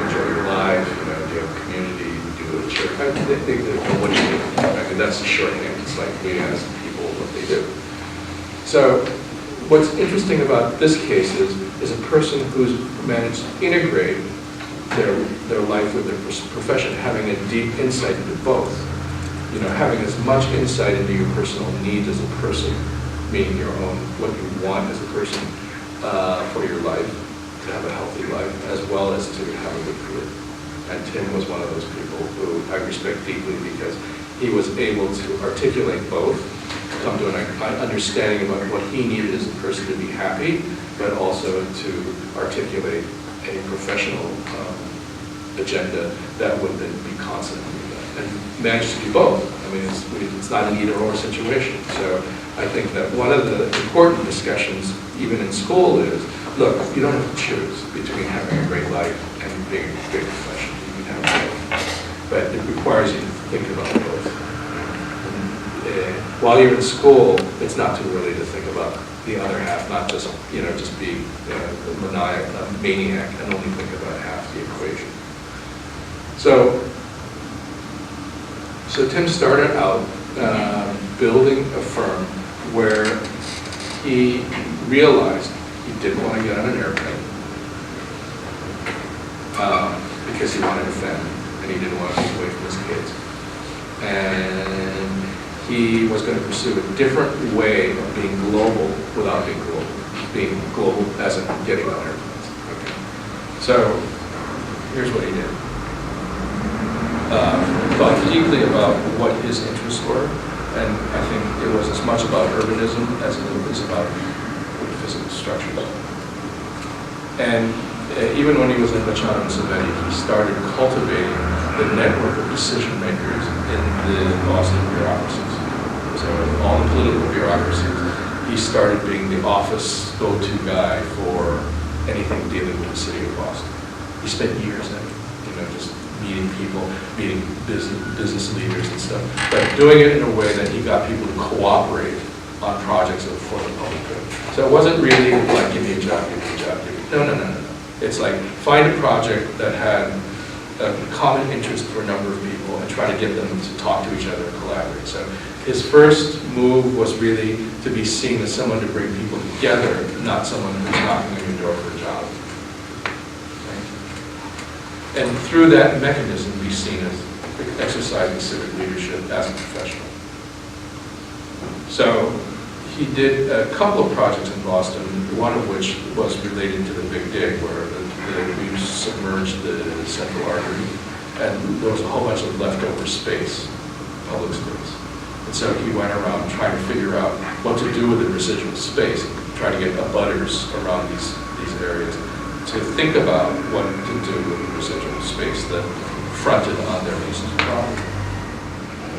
A: enjoy your life? Do you have a community? Do you go to church? They know what you do. I mean, that's the shorthand. It's like we ask people what they do. So what's interesting about this case is a person who's managed to integrate their life with their profession, having a deep insight into both. Having as much insight into your personal needs as a person, meaning your own, what you want as a person for your life, to have a healthy life, as well as to have a good career. And Tim was one of those people who I respect deeply because he was able to articulate both, come to an understanding about what he needed as a person to be happy, but also to articulate a professional agenda that would then be consonant with that, and manage to do both. I mean, it's not an either-or situation. So I think that one of the important discussions, even in school, is, look, you don't have to choose between having a great life and being a great professional. You can have both. But it requires you to think about both. While you're in school, it's not too early to think about the other half, not just just be a maniac and only think about half the equation. So Tim started out building a firm where he realized he didn't want to get on an airplane because he wanted a family and he didn't want to be away from his kids. And he was going to pursue a different way of being global without being global as in getting on airplanes. Okay. So here's what he did. Thought deeply about what his interests were, and I think it was as much about urbanism as it was about physical structures. And even when he was in Bachano and Saveti, he started cultivating the network of decision makers in the Boston bureaucracies. So in all the political bureaucracies, he started being the office go-to guy for anything dealing with the city of Boston. He spent years in it, just meeting people, meeting business leaders and stuff, but doing it in a way that he got people to cooperate on projects for the public good. So it wasn't really like, give me a job, give me a job, give me. No. It's like, find a project that had a common interest for a number of people and try to get them to talk to each other and collaborate. So his first move was really to be seen as someone to bring people together, not someone who's knocking on your door for a job. Right? And through that mechanism, be seen as exercising civic leadership as a professional. So he did a couple of projects in Boston, one of which was related to the Big Dig, where we submerged the central artery, and there was a whole bunch of leftover space, public space. And so he went around trying to figure out what to do with the residual space, trying to get abutters around these areas to think about what to do with the residual space that fronted on their pieces of property.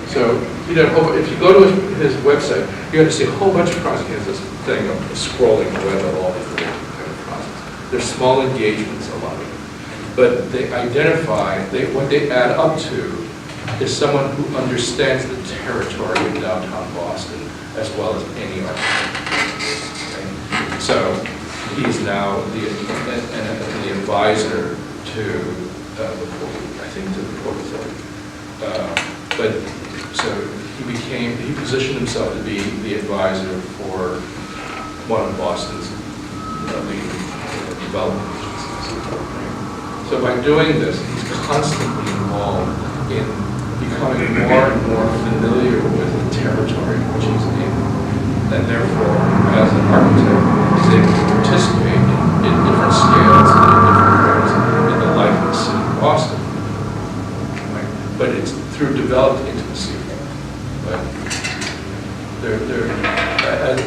A: So he did if you go to his website, you're going to see a whole bunch of projects. He has this thing of scrolling the web of all these different kind of projects. They're small engagements, a lot of them. But they identify, what they add up to is someone who understands the territory of downtown Boston as well as any architect. Okay? So he's now the advisor to the Port, I think to the Port Authority. So he positioned himself to be the advisor for one of Boston's leading development agencies. So by doing this, he's constantly involved in becoming more and more familiar with the territory in which he's in. And therefore, as an architect, he's able to participate in different scales and in different ways in the life of the city of Boston. Right? But it's through developed intimacy. But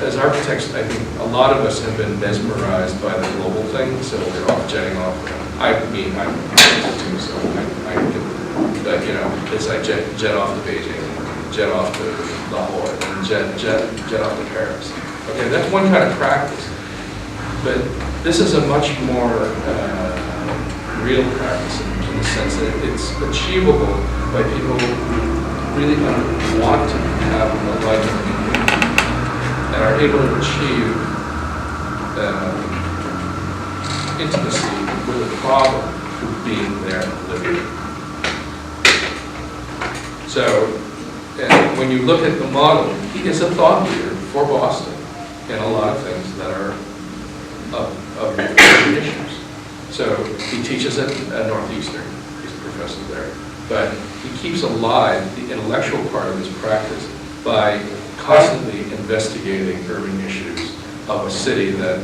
A: as architects, I think a lot of us have been mesmerized by the global thing, so we're off jetting off. I'm too, so I get, it's like jet off to Beijing, jet off to Lahore, and jet off to Paris. Okay, that's one kind of practice, but this is a much more real practice in the sense that it's achievable by people who really want to have a life of meaning and are able to achieve intimacy with a problem through being there and living. So when you look at the model, he is a thought leader for Boston in a lot of things that are of issues. So he teaches at Northeastern. He's a professor there. But he keeps alive the intellectual part of his practice by constantly investigating urban issues of a city that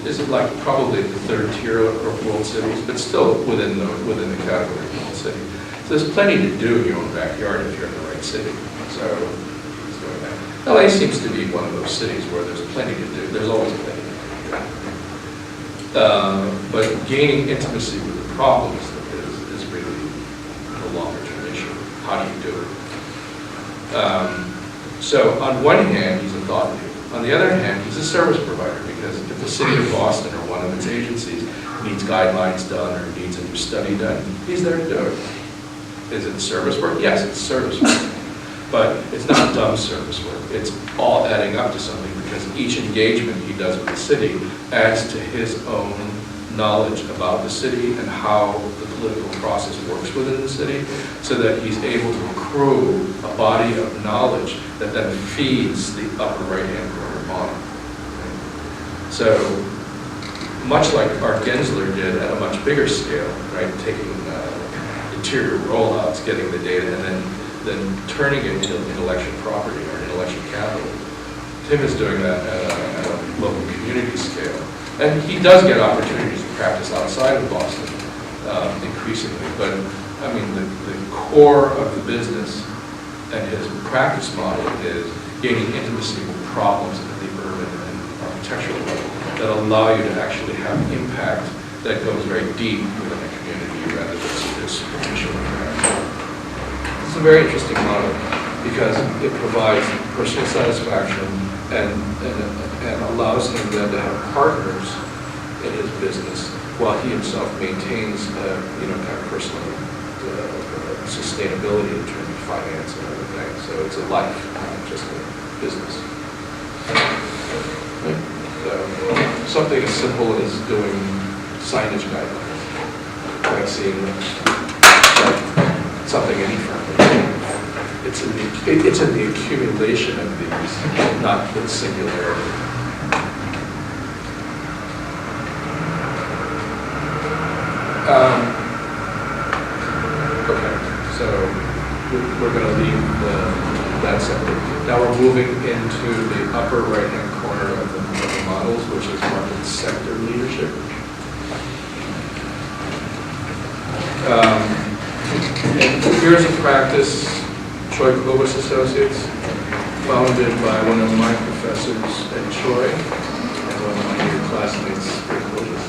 A: is like probably the third tier of world cities, but still within the category of world city. So there's plenty to do in your own backyard if you're in the right city. So he's doing that. LA seems to be one of those cities where there's plenty to do. There's always plenty to do. But gaining intimacy with the problems is really the longer-term issue. How do you do it? So on one hand, he's a thought leader. On the other hand, he's a service provider, because if the city of Boston or one of its agencies needs guidelines done or needs a new study done, he's there to do it. Is it service work? Yes, it's service work. But it's not dumb service work. It's all adding up to something, because each engagement he does with the city adds to his own knowledge about the city and how the political process works within the city, so that he's able to accrue a body of knowledge that then feeds the upper right-hand corner model. So much like Art Gensler did at a much bigger scale, right, taking interior rollouts, getting the data, and then then turning it into intellectual property or intellectual capital. Tim is doing that at a local community scale. And he does get opportunities to practice outside of Boston, increasingly. But, I mean, the core of the business and his practice model is gaining intimacy with problems at the urban and architectural level that allow you to actually have impact that goes very deep within a community rather than this superficial impact. It's a very interesting model because it provides personal satisfaction and allows him then to have partners in his business while he himself maintains, kind of personal sustainability in terms of finance and everything. So it's a life, not just a business. So, something as simple as doing signage guidelines, like seeing something any firm. It's in the accumulation of these, not the singularity. Okay, so we're going to leave that separate. Now we're moving into the upper right-hand corner of the models, which is market sector leadership. And here's a practice, Troy Kobus Associates, founded by one of my professors at Troy and one of my new classmates, Rick Kobus.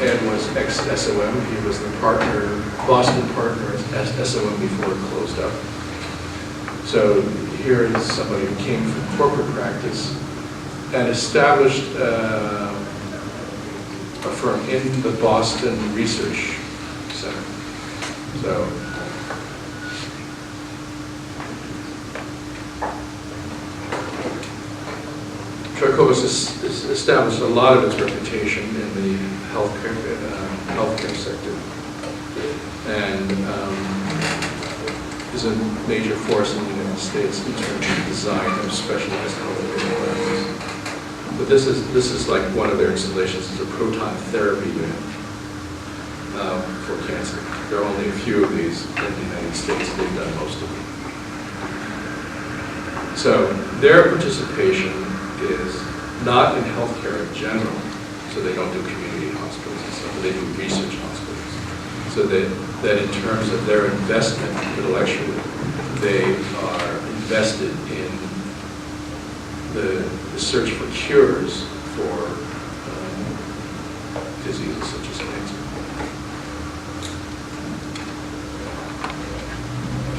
A: Ed was ex-SOM. He was the partner, Boston partner at SOM before it closed up. So here is somebody who came from corporate practice and established a firm in the Boston Research Center. So Troy Kobus has established a lot of its reputation in the healthcare sector, and is a major force in the United States in terms of design of specialized healthcare programs. But this is like one of their installations is a proton therapy unit for cancer. There are only a few of these in the United States. They've done most of them. So their participation is not in healthcare in general, so they don't do community hospitals and stuff, but they do research hospitals. So that in terms of their investment intellectually, they are invested in the search for cures for diseases such as cancer.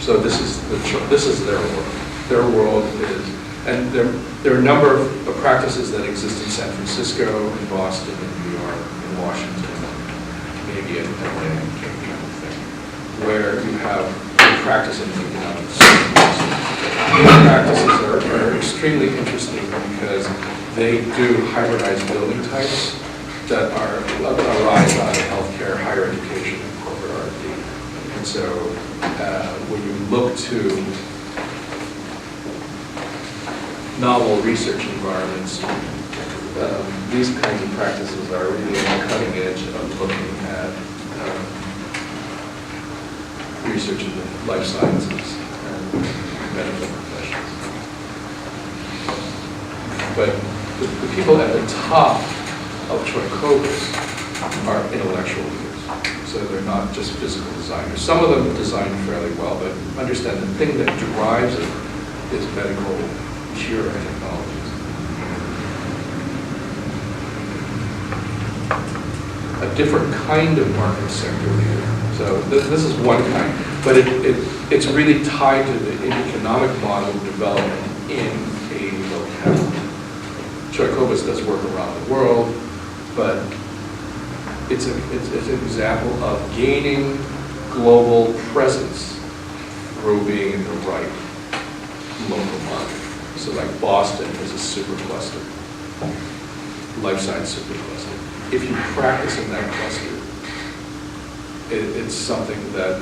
A: So this is their world. Their world is, and there are a number of practices that exist in San Francisco, in Boston, in New York, in Washington, maybe in LA, kind of thing, where you have practice in the economics. These practices are extremely interesting because they do hybridized building types that arise out of healthcare, higher education, and corporate R&D. And so when you look to novel research environments, these kinds of practices are really on the cutting edge of looking at research in the life sciences and medical professions. But the people at the top of Troy Kobus are intellectual leaders. So they're not just physical designers. Some of them design fairly well, but understand the thing that drives it is medical cure technologies. A different kind of market sector leader. So this is one kind, but it's really tied to the economic model development in a locality. Troy Kobus does work around the world, but it's an example of gaining global presence through being in the right local market. So like Boston is a super cluster, life science super cluster. If you practice in that cluster, it's something that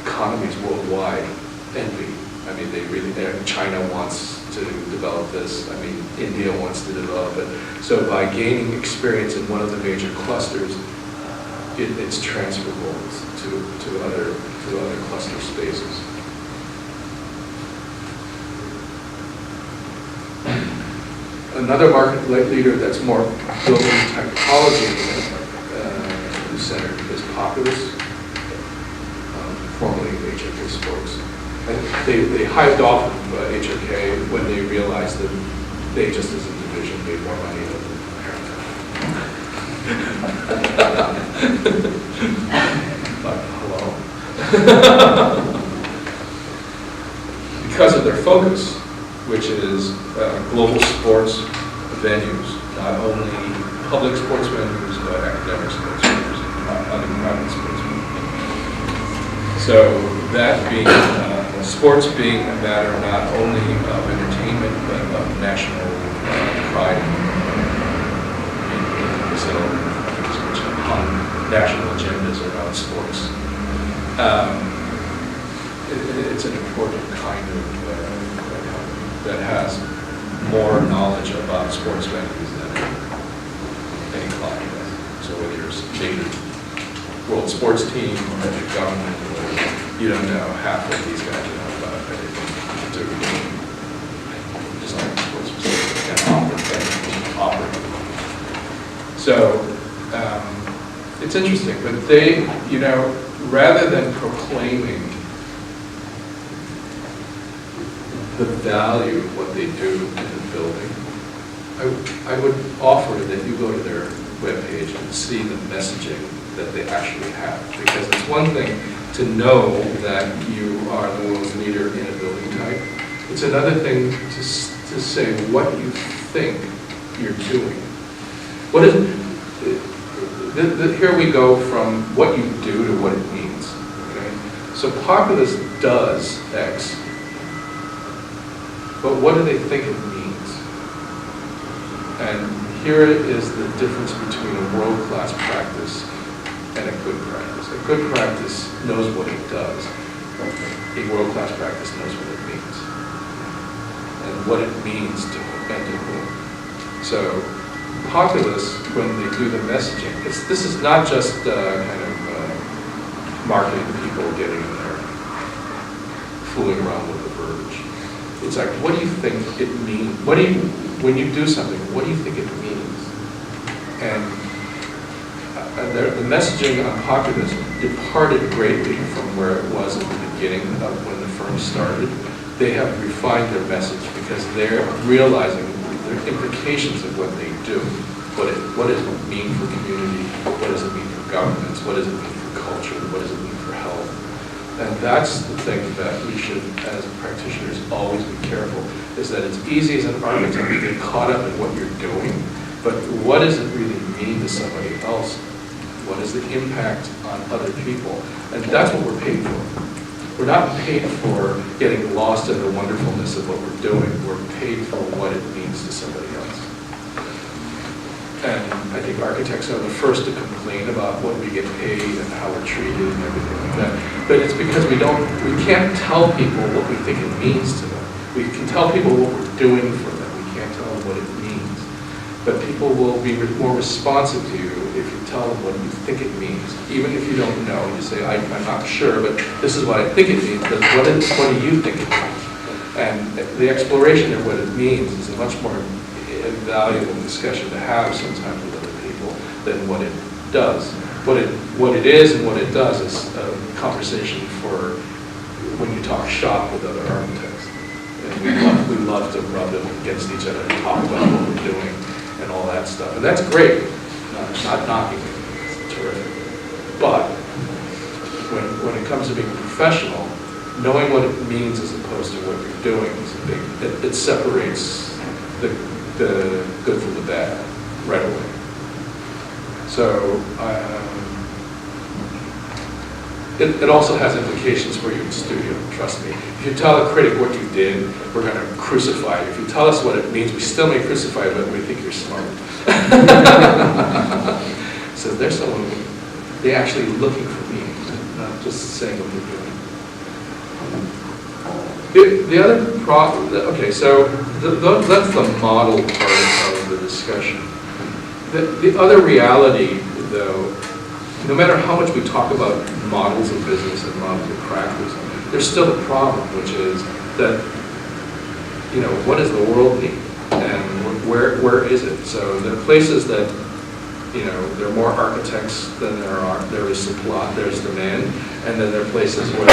A: economies worldwide envy. I mean, China wants to develop this. I mean, India wants to develop it. So by gaining experience in one of the major clusters, it's transferable to other clusters. Another market leader that's more building typology centered is Populous, formerly HOK Sports. And they hived off of HOK when they realized that they just as a division made more money than the parent. But hello. Because of their focus, which is global sports venues, not only public sports venues, but academic sports venues, not other private sports venues. So that being, sports being a matter not only of entertainment, but of national pride. So, which on national agendas around sports. It's an important kind of that has more knowledge about sports venues than any client does. So whether you're a major world sports team or a government, or you don't know half what these guys know about anything to design sports facilities and operate. So it's interesting, but they, rather than proclaiming the value of what they do in the building, I would offer that you go to their webpage and see the messaging that they actually have. Because it's one thing to know that you are the world's leader in a building type. It's another thing to say what you think you're doing. What is here we go from what you do to what it means. Okay? So Populous does X, but what do they think it means? And here is the difference between a world-class practice and a good practice. A good practice knows what it does. A world-class practice knows what it means. And what it means to and to whom. So Populous, when they do the messaging, this is not just kind of marketing people getting in there, fooling around with the verbiage. It's like, what do you think it means? When you do something, what do you think it means? And the messaging on Populous departed greatly from where it was at the beginning of when the firm started. They have refined their message because they're realizing the implications of what they do. What does it mean for community? What does it mean for governments? What does it mean for culture? What does it mean for health? And that's the thing that we should, as practitioners, always be careful, is that it's easy as an architect to get caught up in what you're doing, but what does it really mean to somebody else? What is the impact on other people? And that's what we're paid for. We're not paid for getting lost in the wonderfulness of what we're doing. We're paid for what it means to somebody else. And I think architects are the first to complain about what we get paid and how we're treated and everything like that. But it's because we can't tell people what we think it means to them. We can tell people what we're doing for them. We can't tell them what it means. But people will be more responsive to you if you tell them what you think it means. Even if you don't know, you say, I'm not sure, but this is what I think it means, but what do you think it means? And the exploration of what it means is a much more valuable discussion to have sometimes with other people than what it does. What it is and what it does is a conversation for when you talk shop with other architects. And we love to rub them against each other and talk about what we're doing and all that stuff. And that's great. Not knocking it. It's terrific. But when it comes to being professional, knowing what it means as opposed to what you're doing is a big, it separates the good from the bad right away. So it also has implications for you in studio, trust me. If you tell a critic what you did, we're going to crucify you. If you tell us what it means, we still may crucify you, but we think you're smart. So there's someone, they're actually looking for me, not just saying what they're doing. The other problem, okay, so that's the model part of the discussion. The other reality, though, no matter how much we talk about models of business and models of practice, there's still a problem, which is that, what does the world need? And where is it? So there are places that, there are more architects than there is supply, there's demand, and then there are places where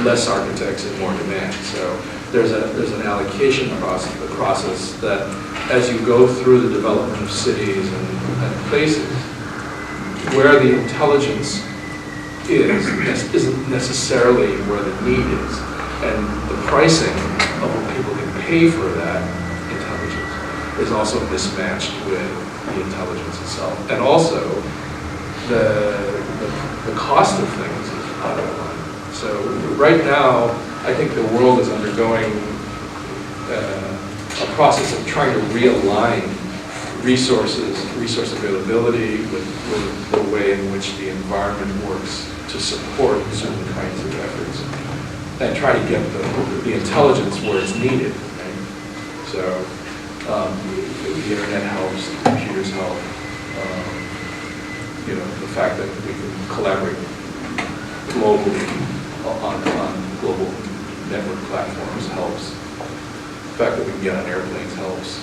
A: less architects and more demand. So there's an allocation process that as you go through the development of cities and places, where the intelligence isn't necessarily where the need is. And the pricing of what people can pay for that intelligence is also mismatched with the intelligence itself. And also, the cost of things is out of line. So right now, I think the world is undergoing a process of trying to realign resource availability with the way in which the environment works to support certain kinds of efforts, and try to get the intelligence where it's needed. Right? So the internet helps, the computers help. The fact that we can collaborate globally on global network platforms helps. The fact that we can get on airplanes helps.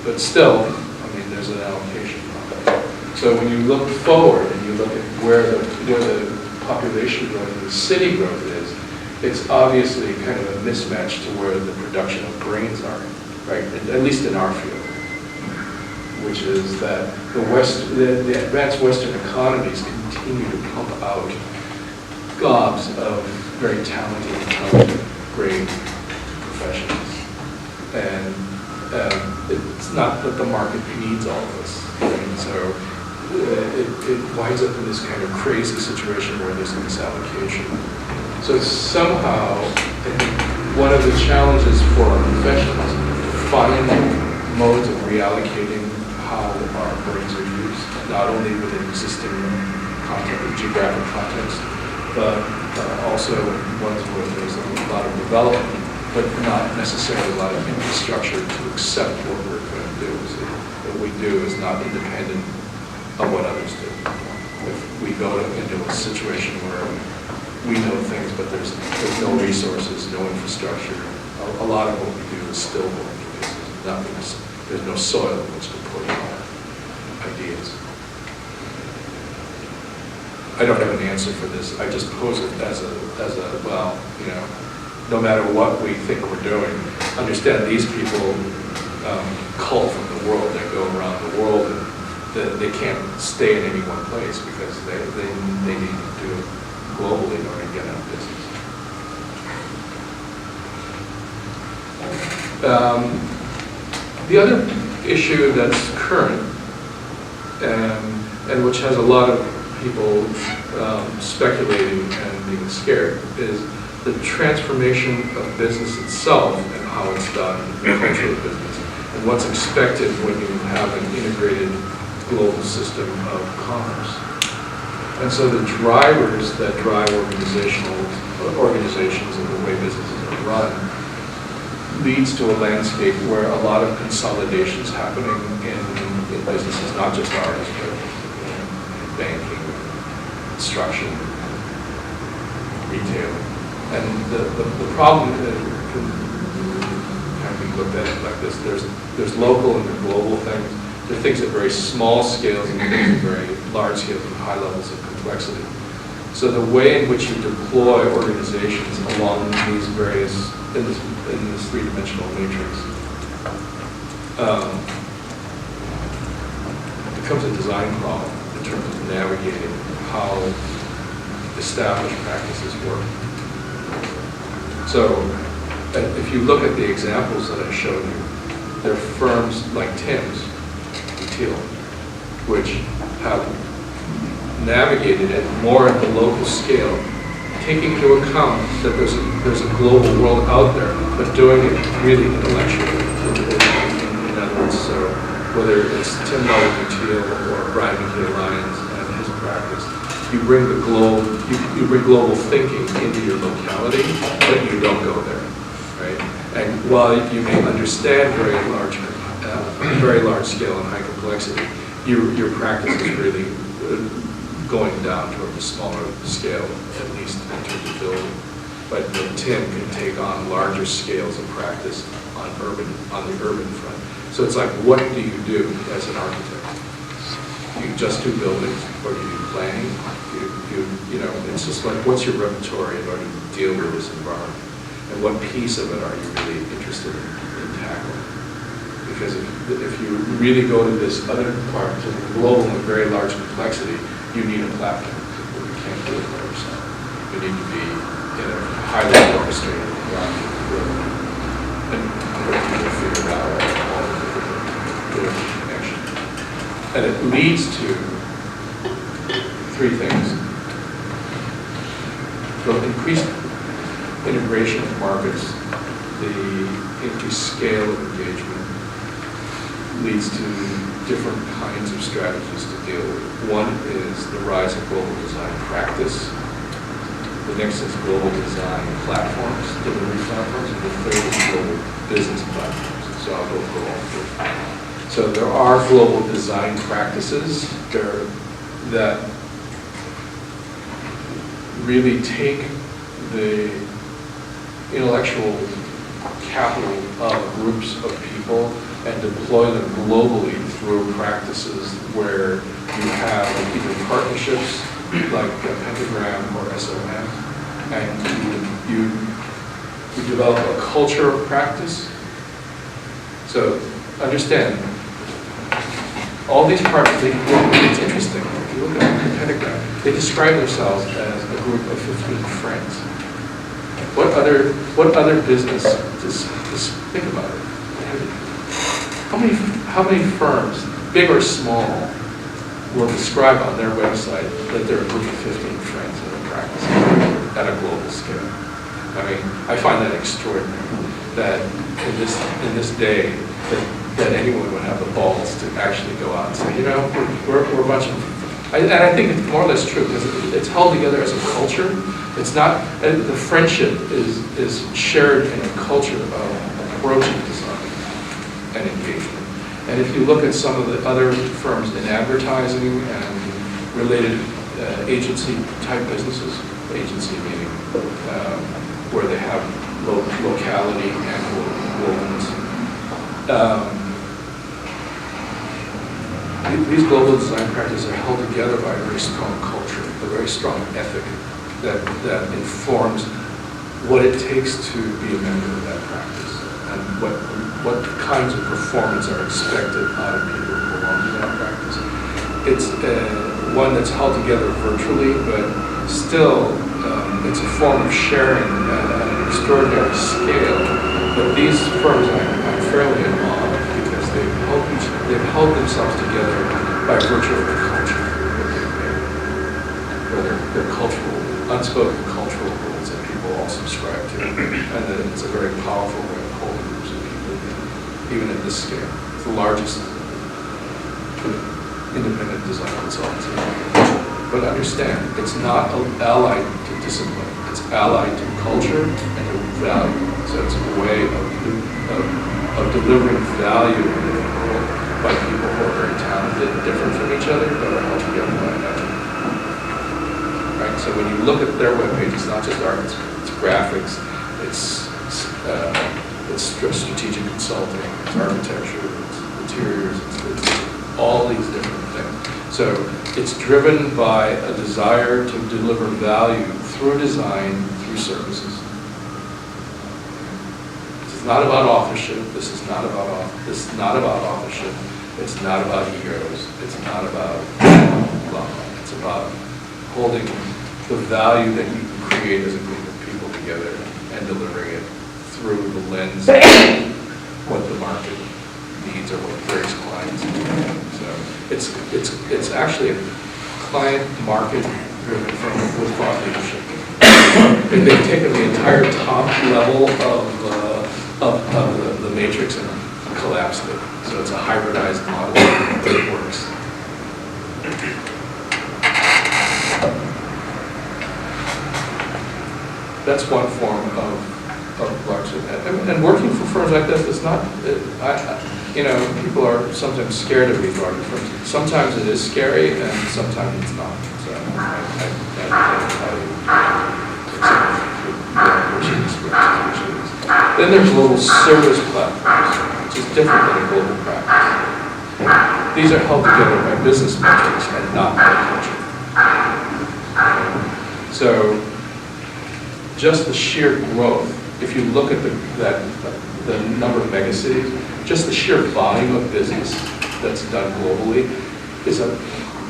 A: But still, there's an allocation problem. So when you look forward and you look at where the population growth and the city growth is, it's obviously kind of a mismatch to where the production of brains are, right? At least in our field, which is that the advanced Western economies continue to pump out gobs of very talented, intelligent, great professionals, and it's not that the market needs all of this, right? So it winds up in this kind of crazy situation where there's a misallocation. So somehow, I think one of the challenges for our professionals is to find modes of reallocating how our brains are used, not only within existing geographic context, but also ones where there's a lot of development, but not necessarily a lot of infrastructure to accept what we're going to do. So what we do is not independent of what others do. If we go into a situation where we know things, but there's no resources, no infrastructure, a lot of what we do is stillborn. There's no soil in which to put our ideas. I don't have an answer for this. I just pose it as a no matter what we think we're doing, understand these people cull from the world. They go around the world, and they can't stay in any one place because they need to do it globally in order to get out of business. The other issue that's current and which has a lot of people speculating and being scared is the transformation of business itself and how it's done, the culture of business, and what's expected when you have an integrated global system of commerce. And so the drivers that drive organizations and the way businesses are run leads to a landscape where a lot of consolidation is happening in businesses, not just ours, but banking, construction, retail. And the problem can be looked at like this. There's local and there's global things. There are things at very small scales and things at very large scales and high levels of complexity. So the way in which you deploy organizations along these various, in this three-dimensional matrix, becomes a design problem in terms of navigating how established practices work. So if you look at the examples that I showed you, there are firms like Tim's, which have navigated it more at the local scale, taking into account that there's a global world out there, but doing it really intellectually. In other words, so whether it's Tim Buttigieg or Brian McKay Lyons and his practice, you bring the you bring global thinking into your locality, but you don't go there, right? And while you may understand very large scale and high complexity, your practice is really going down toward the smaller scale, at least in terms of building. But Tim can take on larger scales of practice on the urban front. So So it's like, what do you do as an architect? Do you just do buildings, or do you do planning? It's just like, what's your repertoire in order to deal with this environment? And what piece of it are you really interested in tackling? Because if you really go to this other part, to the global and very large complexity, you need a platform. You can't do it by yourself. You need to be in a highly orchestrated environment and people figure out all of the different connections. And it leads to three things. The increased integration of markets, the increased scale of engagement leads to different kinds of strategies to deal with. One is the rise of global design practice. The next is global design platforms, delivery platforms, and the third is global business platforms. So I'll go through all three. So there are global design practices that really take the intellectual capital of groups of people and deploy them globally through practices where you have either partnerships like Pentagram or SOM, and you develop a culture of practice. So understand, all these partners, it's interesting. If you look at the Pentagram, they describe themselves as a group of 15 friends. What other business, just think about it. How many firms, big or small, will describe on their website that they're a group of 15 friends that are practicing at a global scale? I mean, I find that extraordinary that in this day that anyone would have the balls to actually go out and say, you know, we're a bunch of, and I think it's more or less true because it's held together as a culture. It's not, the friendship is shared in a culture of approaching design and engagement. And if you look at some of the other firms in advertising and related agency type businesses, agency meaning where they have locality and globalness. These global design practices are held together by a very strong culture, a very strong ethic that informs what it takes to be a member of that practice and what kinds of performance are expected out of people who belong to that practice. It's one that's held together virtually, but still it's a form of sharing at an extraordinary scale. But these firms I'm fairly in awe of because they've held themselves together by virtue of their culture, or their cultural, unspoken cultural rules that people all subscribe to. And that it's a very powerful way of holding groups of people together, even at this scale. It's the largest independent design consultancy. But understand, it's not allied to discipline. It's allied to culture and to value. So it's a way of delivering value in the world by people who are very talented, different from each other, but are held together by another. Right? So when you look at their webpage, it's not just art, it's graphics, it's strategic consulting, it's architecture, it's interiors, it's all these different things. So it's driven by a desire to deliver value through design, through services. This is not about authorship. This is not about authorship. It's not about egos. It's not about love. It's about holding the value that you can create as a group of people together and delivering it through the lens of what the market needs or what various clients need. So it's actually a client market driven firm with thought leadership. They've taken the entire top level of the matrix and collapsed it. So it's a hybridized model that works. That's one form of large, and working for firms like this is not, people are sometimes scared of these larger firms. Sometimes it is scary, and sometimes it's not. So Then there's global service platforms, which is different than a global practice. these are held together by business metrics and not by culture. So just the sheer growth, if you look at the number of megacities, just the sheer volume of business that's done globally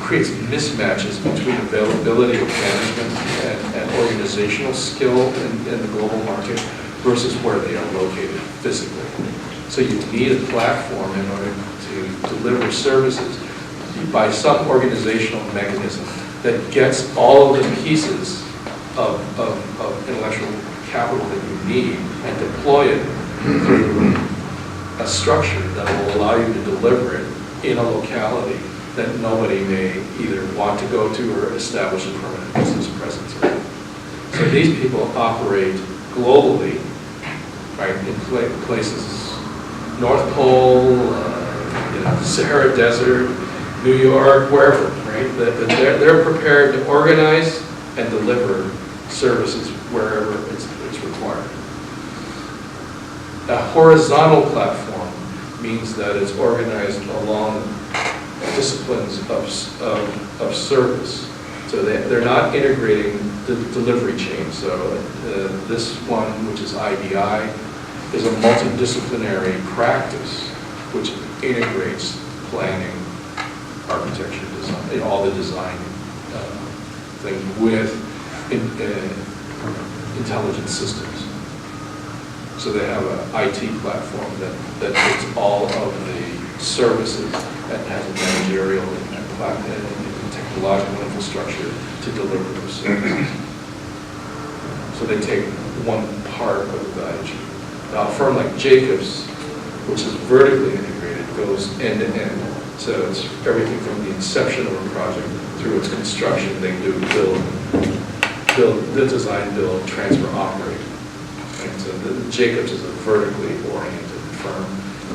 A: creates mismatches between availability of management and organizational skill in the global market versus where they are located physically. So you need a platform in order to deliver services by some organizational mechanism that gets all of the pieces of intellectual capital that you need and deploy it through a structure that will allow you to deliver it in a locality that nobody may either want to go to or establish a permanent business presence in. So these people operate globally, right, in places, North Pole, Sahara Desert, New York, wherever, right? They're prepared to organize and deliver services wherever it's required. A horizontal platform means that it's organized along disciplines of service. So they're not integrating the delivery chain. So this one, which is IDI, is a multidisciplinary practice which integrates planning, architecture, design, all the design things with intelligent systems. So they have an IT platform that takes all of the services and has a managerial and technological infrastructure to deliver those services. So they take one part of the value chain. Now a firm like Jacobs, which is vertically integrated, goes end to end. So it's everything from the inception of a project through its construction. They do the design, build, transfer, operate. And so Jacobs is a vertically oriented firm,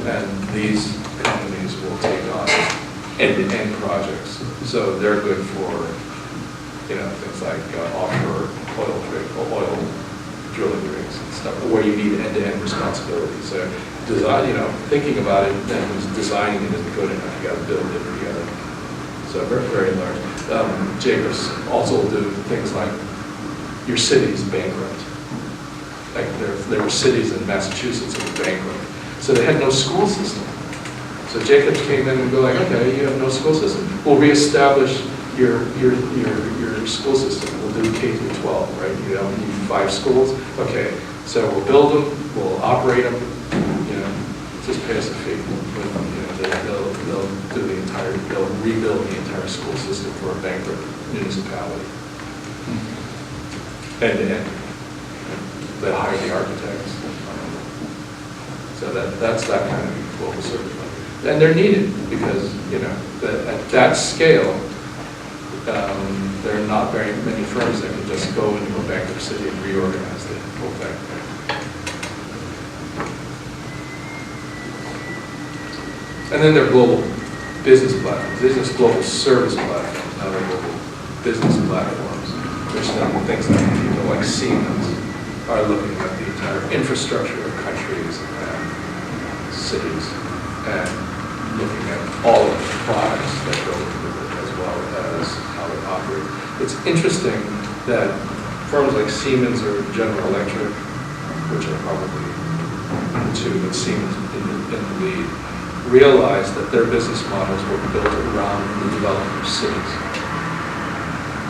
A: and these companies will take on end-to-end projects. So they're good for, things like offshore oil drilling rigs and stuff, where you need end-to-end responsibility. So design, thinking about it and designing it isn't good enough. You got to build it together. So very, very large. Jacobs also will do things like your city's bankrupt. Like there were cities in Massachusetts that were bankrupt. So they had no school system. So Jacobs came in and go like, okay, you have no school system. We'll reestablish your school system. We'll do K through 12, right? You need 5 schools. Okay, so we'll build them, we'll operate them, just pay us a fee. They'll rebuild the entire school system for a bankrupt municipality. End to end. They hire the architects. So that's that kind of global service. And they're needed because, at that scale, there are not very many firms that can just go into a bankrupt city and reorganize the whole thing. And then there are global business platforms, global service platforms, not our global business platforms, which things like Siemens are looking at the entire infrastructure of countries and cities and looking at all of the products that go into it as well as how they operate. It's interesting that firms like Siemens or General Electric, which are probably the two, but Siemens in the lead, realize that their business models were built around the development of cities.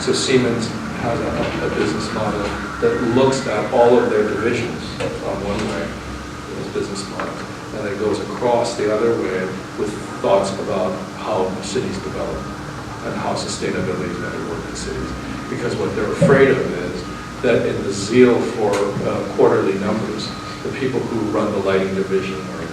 A: So Siemens has a business model that looks at all of their divisions on one way, those business models, and it goes across the other way with thoughts about how cities develop and how sustainability is going to work in cities. Because what they're afraid of is that in the zeal for quarterly numbers, the people who run the lighting division or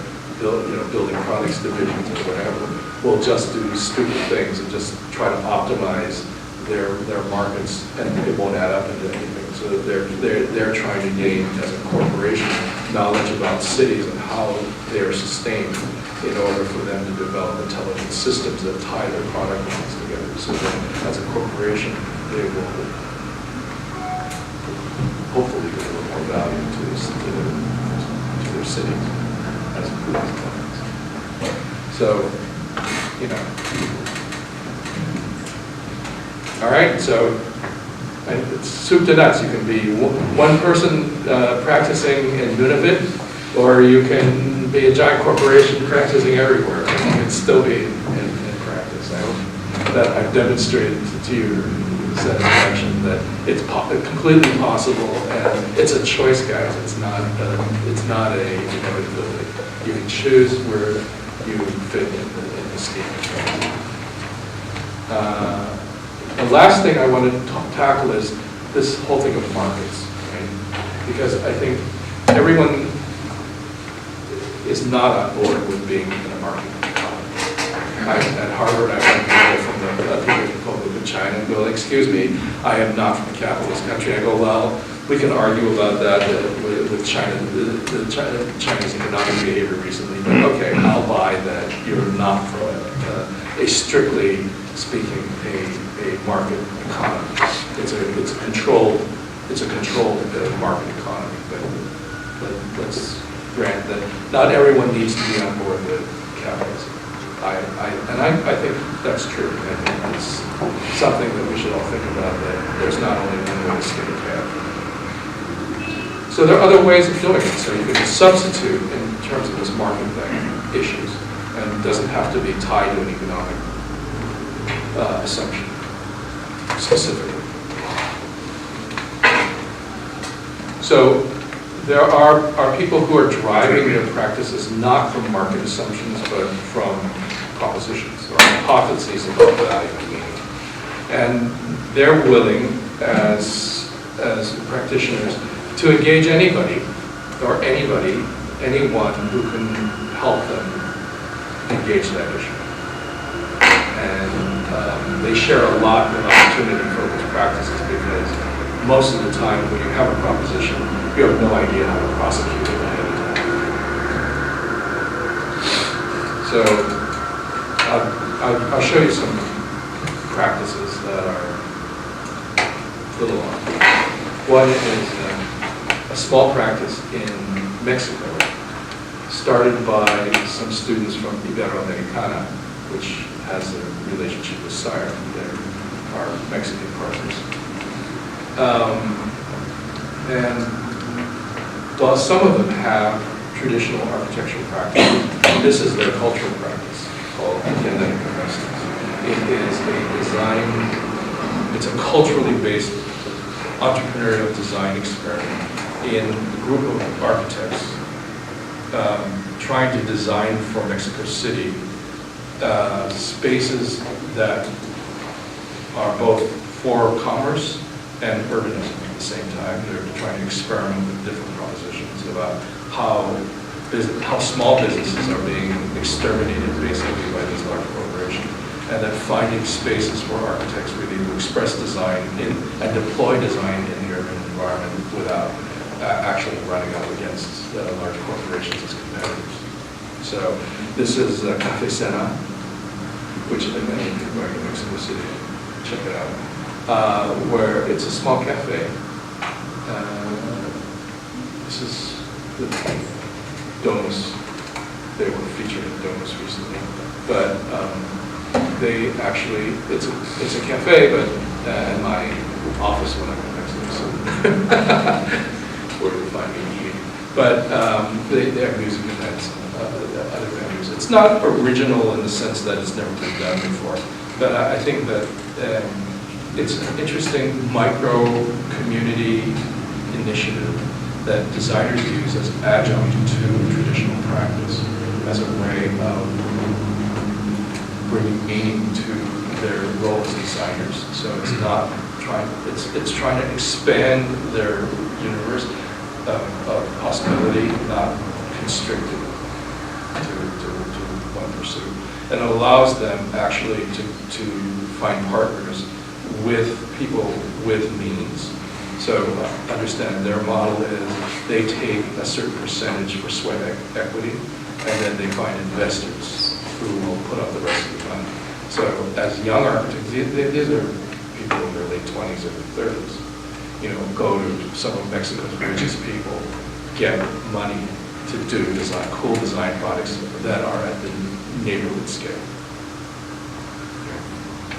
A: building products divisions or whatever will just do stupid things and just try to optimize their markets, and it won't add up into anything. So they're trying to gain, as a corporation, knowledge about cities and how they are sustained in order for them to develop intelligent systems that tie their product lines together. So that as a corporation, they will hopefully give a little more value to their cities as companies. So, you know. All right, so it's soup to nuts. You can be one person practicing in Nunavut, or you can be a giant corporation practicing everywhere. You can still be in practice. I hope that I've demonstrated to your satisfaction that it's completely possible, and it's a choice, guys. It's not a inevitability. You can choose where you fit in the scheme of things. The last thing I want to tackle is this whole thing of markets, right? Because I think everyone is not on board with being in a market economy. At Harvard, I went from the People's Republic of China and go, excuse me, I am not from a capitalist country. I go, well, we can argue about that with China, the Chinese economic behavior recently, but okay, I'll buy that you're not from a strictly speaking, a market economy. It's a controlled market economy, but let's grant that not everyone needs to be on board with capitalism. I think that's true. I think it's something that we should all think about, that there's not only one way to skin a cat. So there are other ways of doing it. So you can substitute in terms of this market thing, issues, and it doesn't have to be tied to an economic assumption specifically. So there are people who are driving their practices not from market assumptions, but from propositions or hypotheses about value and meaning. And they're willing, as practitioners, to engage anybody or anyone who can help them engage that issue. And they share a lot of opportunity-focused practices, because most of the time when you have a proposition, you have no idea how to prosecute it ahead of time. So I'll show you some practices that are a little odd. One is a small practice in Mexico, started by some students from Iberoamericana, which has a relationship with SCI-Arc, our Mexican partners. And while some of them have traditional architectural practices, this is their cultural practice called categorizes. It is a design, it's a culturally based entrepreneurial design experiment in a group of architects trying to design for Mexico City spaces that are both for commerce and urbanism at the same time. They're trying to experiment with different propositions about how small businesses are being exterminated basically by these large corporations, and then finding spaces for architects really to express design and deploy design in the urban environment without actually running up against large corporations as competitors. So this is Cafe Sena, which I think many people are in Mexico City. Check it out. Where it's a small cafe. This is the Domus. They were featured in Domus recently, but they actually, it's a cafe, but in my office when I'm in Mexico City, where you'll find me eating. But they have music events and other venues. It's not original in the sense that it's never been done before, but I think that it's an interesting micro community initiative that designers use as adjunct to traditional practice, as a way of bringing meaning to their role as designers. So it's not trying, it's trying to expand their universe of possibility, not constrict it to one pursuit. And it allows them actually to find partners with people with means. So understand their model is they take a certain percentage for sweat equity, and then they find investors who will put up the rest of the money. So as young architects, these are people in their late 20s or 30s, go to some of Mexico's richest people, get money to do cool design products that are at the neighborhood scale.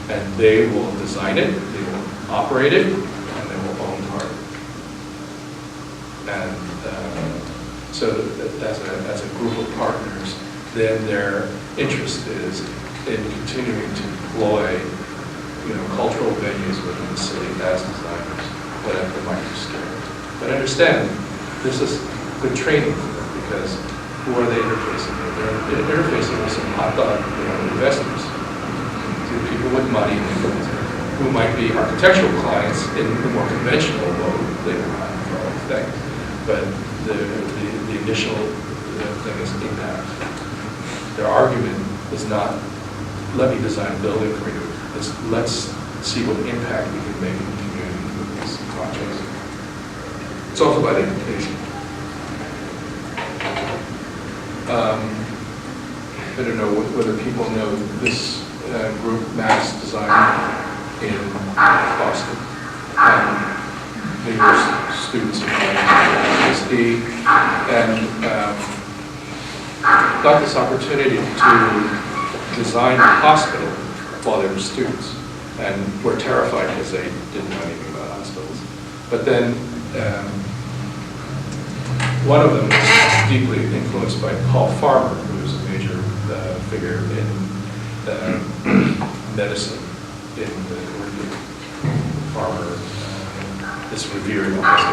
A: And they will design it, they will operate it, and they will own part of it. And so as a group of partners, then their interest is in continuing to deploy, cultural venues within the city as designers, whatever the microscale. But understand, this is good training for them, because who are they interfacing with? They're interfacing with some hot dog, investors, to people with money who might be architectural clients in the more conventional mode later on for all things. But the initial thing is impact. Their argument is not, let me design a building for you. It's, let's see what impact we can make in the community with these projects. It's also about education. I don't know whether people know this group, Mass Design, in Boston. They were students of mine at USD, and got this opportunity to design a hospital while they were students, and were terrified because they didn't know anything about hospitals. But then one of them was deeply influenced by Paul Farmer, who was a major figure in medicine in the Farmer, this revered almost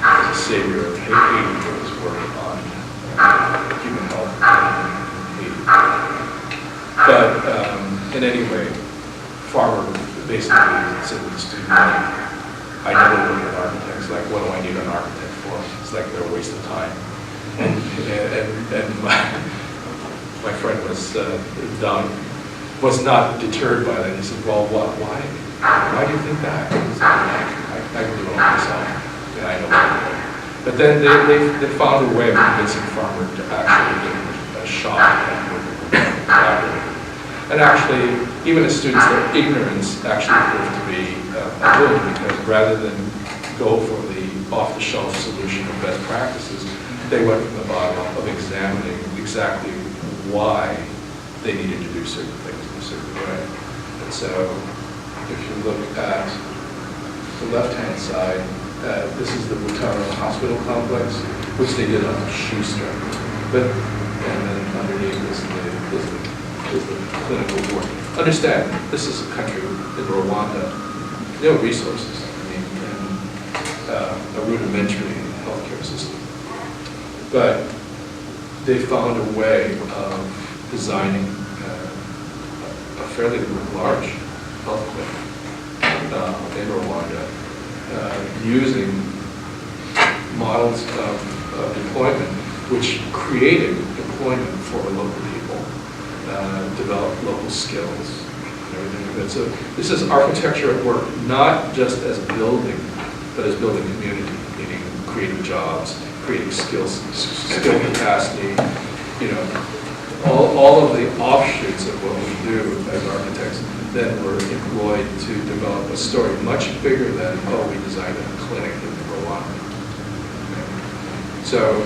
A: as a savior of Haiti for his work on human health in Haiti. But in any way, Farmer basically said to the student, I never look at architects like, what do I need an architect for? It's like they're a waste of time. And my friend was not deterred by that. He said, well, why do you think that? He said, I can do it all myself, and I know what I'm doing. But then they found a way of convincing Farmer to actually give a shot at collaborating. And actually, even as students, their ignorance actually proved to be a good, because rather than go for the off-the-shelf solution of best practices, they went from the bottom up of examining exactly why they needed to do certain things in a certain way. And so, if you look at the left-hand side, this is the Butaro Hospital Complex, which they did on a shoestring. And then underneath is the clinical board. Understand, this is a country in Rwanda, no resources, and a rudimentary healthcare system. But they found a way of designing a fairly large health clinic in Rwanda, using models of deployment which created employment for local people, developed local skills, and everything. This is architecture at work, not just as building, but as building community, meaning creating jobs, creating skill capacity, all of the offshoots of what we do as architects then were employed to develop a story much bigger than, we designed a clinic in Rwanda. So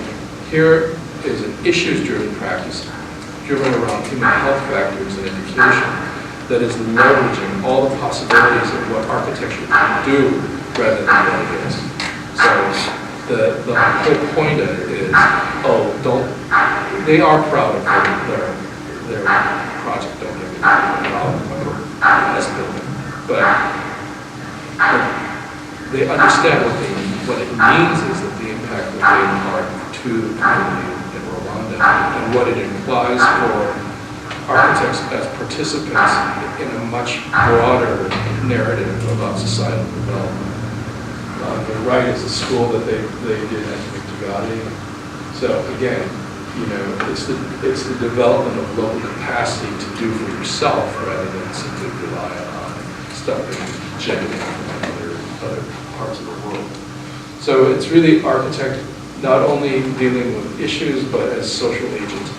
A: here is an issues-driven practice driven around human health factors and education that is leveraging all the possibilities of what architecture can do rather than what it is. So the whole point of it is, they are proud of their project, don't get me wrong, as building, but they understand what it means is that the impact that they impart to the community in Rwanda, and what it implies for architects as participants in a much broader narrative about societal development. On the right is a school that they did at Nakazawa. So again, it's the development of local capacity to do for yourself rather than simply rely on stuff that is generated from other parts of the world. So it's really architect not only dealing with issues, but as social agents.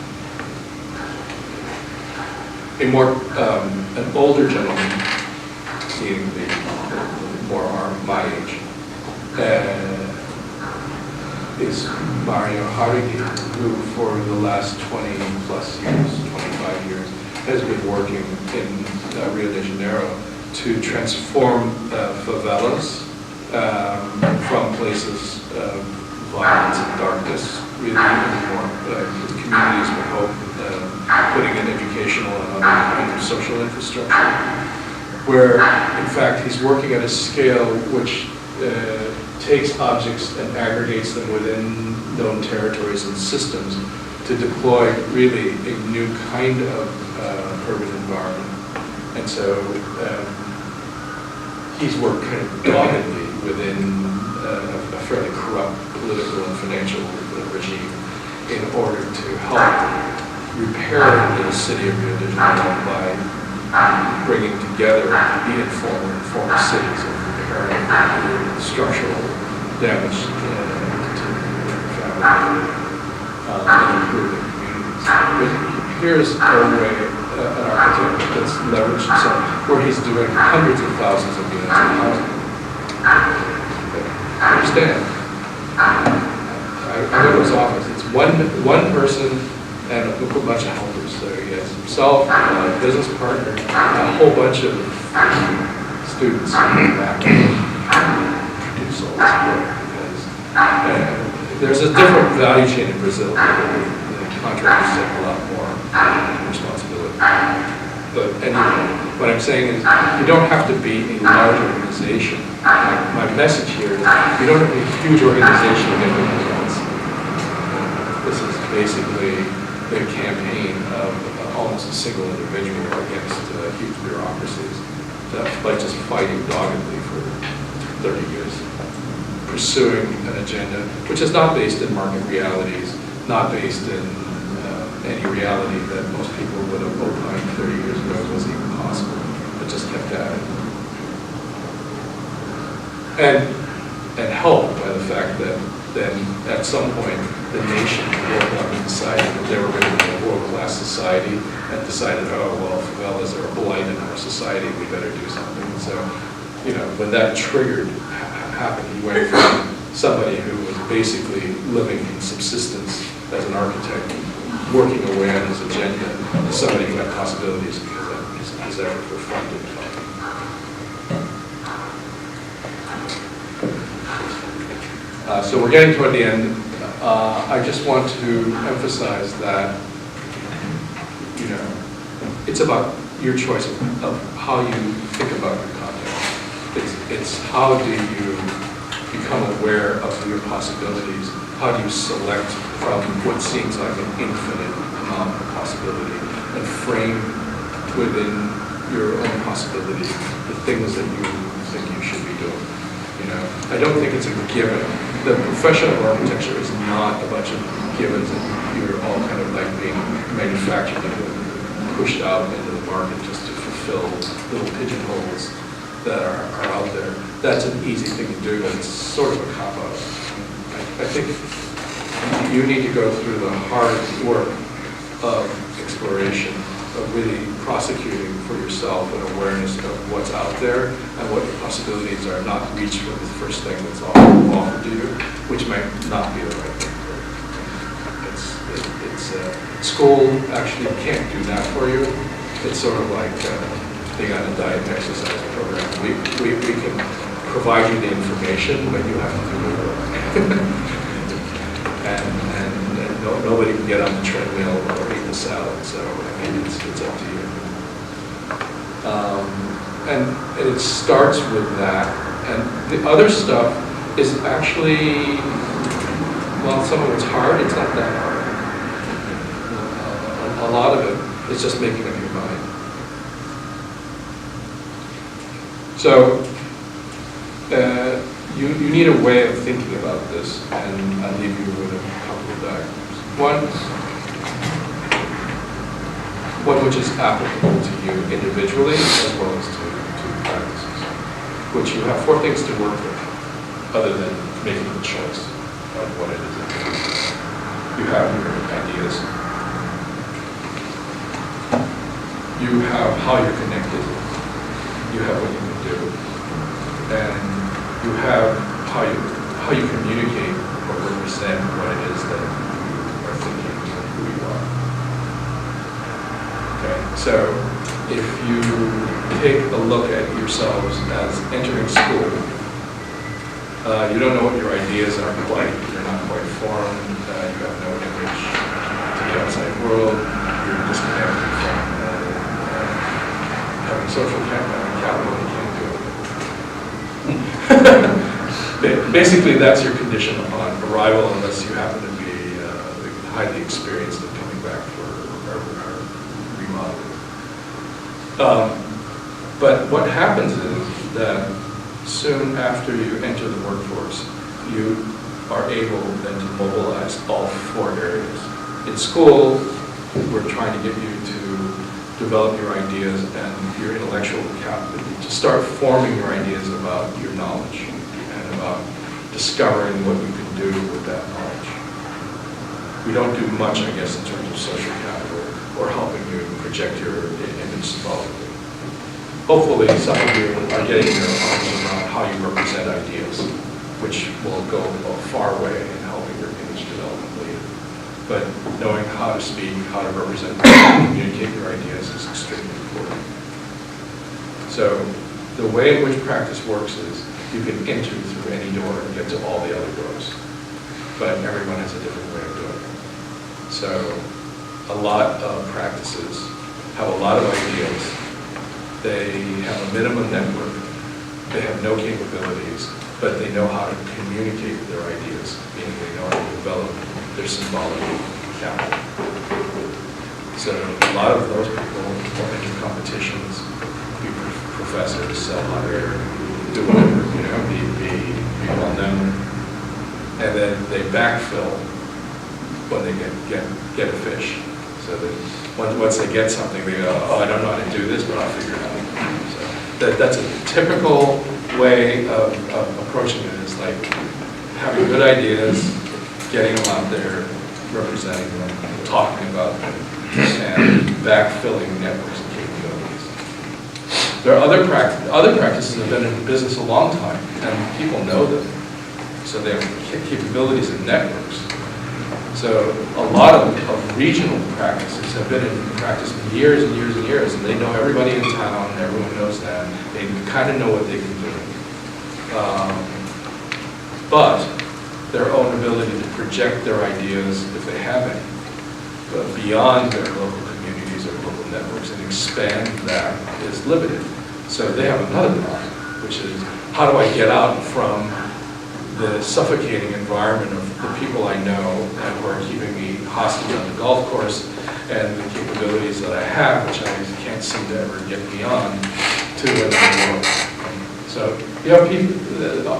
A: An older gentleman, meaning more my age, is Mario Harigi, who for the last 20 plus years, 25 years, has been working in Rio de Janeiro to transform favelas from places of violence and darkness, really more communities with hope, putting in educational and other kinds of social infrastructure, where in fact he's working at a scale which takes objects and aggregates them within known territories and systems to deploy really a new kind of urban environment. And so he's worked kind of doggedly within a fairly corrupt political and financial regime in order to help repair the city of Rio de Janeiro by bringing together the informal and formal cities and repairing the structural damage to family and improving communities. But here's a way, an architect that's leveraged himself, where he's doing hundreds of thousands of units of housing. Understand? I go to his office. It's one person and a bunch of helpers. So he has himself, a business partner, a whole bunch of students that produce all this work. Because there's a different value chain in Brazil. The contractors take a lot more responsibility. But anyway, what I'm saying is you don't have to be a large organization. My message here is you don't have to be a huge organization to get good results. This is basically a campaign of almost a single individual against huge bureaucracies, by just fighting doggedly for 30 years, pursuing an agenda which is not based in market realities, not based in any reality that most people would have opined 30 years ago was even possible, but just kept at it. And helped by the fact that then at some point the nation woke up and decided that they were going to be a world-class society and decided, oh, well, favelas are a blight in our society, we better do something. And so, you know, when that triggered happened, he went from somebody who was basically living in subsistence as an architect, working away on his agenda, to somebody who had possibilities because his efforts were funded. So we're getting toward the end. I just want to emphasize that, you know, it's about your choice of how you think about your content. It's how do you become aware of your possibilities? How do you select from what seems like an infinite amount of possibility and frame within your own possibility the things that you think you should be doing? You know, I don't think it's a given. The profession of architecture is not a bunch of givens that you're all kind of like being manufactured and pushed out into the market just to fulfill little pigeonholes that are out there. That's an easy thing to do, but it's sort of a cop-out. I think you need to go through the hard work of exploration, of really prosecuting for yourself an awareness of what's out there and what your possibilities are, not reach for the first thing that's offered to you, which might not be the right thing for you. School actually can't do that for you. It's sort of like being on a diet and exercise program. We can provide you the information, but you have to do the work. and nobody can get on the treadmill or eat the salad, so I mean, it's up to you. And it starts with that, and the other stuff is actually, well, some of it's hard, it's not that hard. A lot of it is just making up your mind. So, you need a way of thinking about this, and I'll leave you with a couple of diagrams. One which is applicable to you individually as well as to practices, which you have 4 things to work with other than making the choice of what it is that you do. You have your ideas. You have how you're connected. You have what you can do. And you have how you communicate or represent what it is that you are thinking and who you are. Okay? So if you take a look at yourselves as entering school, you don't know what your ideas are quite. You're not quite formed. You have no image to the outside world. You're disconnected from having social capital. You can't do it. Basically, that's your condition upon arrival, unless you happen to be highly experienced in coming back for remodeling. But what happens is that soon after you enter the workforce, you are able then to mobilize all 4 areas. In school, we're trying to get you to develop your ideas and your intellectual capacity, to start forming your ideas about your knowledge and about discovering what you can do with that knowledge. We don't do much, I guess, in terms of social capital or helping you project your image symbolically. Hopefully, some of you are getting your arms around how you represent ideas, which will go a far way in helping your image development later. But knowing how to speak, how to represent, and communicate your ideas is extremely important. So the way in which practice works is you can enter through any door and get to all the other doors. But everyone has a different way of doing it. So a lot of practices have a lot of ideas. They have a minimum network. They have no capabilities, but they know how to communicate their ideas, meaning they know how to develop their symbolic capital. So a lot of those people will enter competitions, be professors, sell higher, do whatever, be well known, and then they backfill when they get a fish. So that once they get something, they go, oh, I don't know how to do this, but I'll figure it out. So that's a typical way of approaching it. It's like having good ideas, getting them out there, representing them, talking about them, and backfilling networks and capabilities. There are other practices that have been in business a long time, and people know them. So they have capabilities and networks. So a lot of regional practices have been in practice for years and years and years, and they know everybody in town, and everyone knows that. They kind of know what they can do. But their own ability to project their ideas, if they have any, beyond their local communities or local networks and expand that is limited. So they have another problem, which is, how do I get out from the suffocating environment of the people I know and who are keeping me hostage on the golf course and the capabilities that I have, which I can't seem to ever get beyond, to another world. So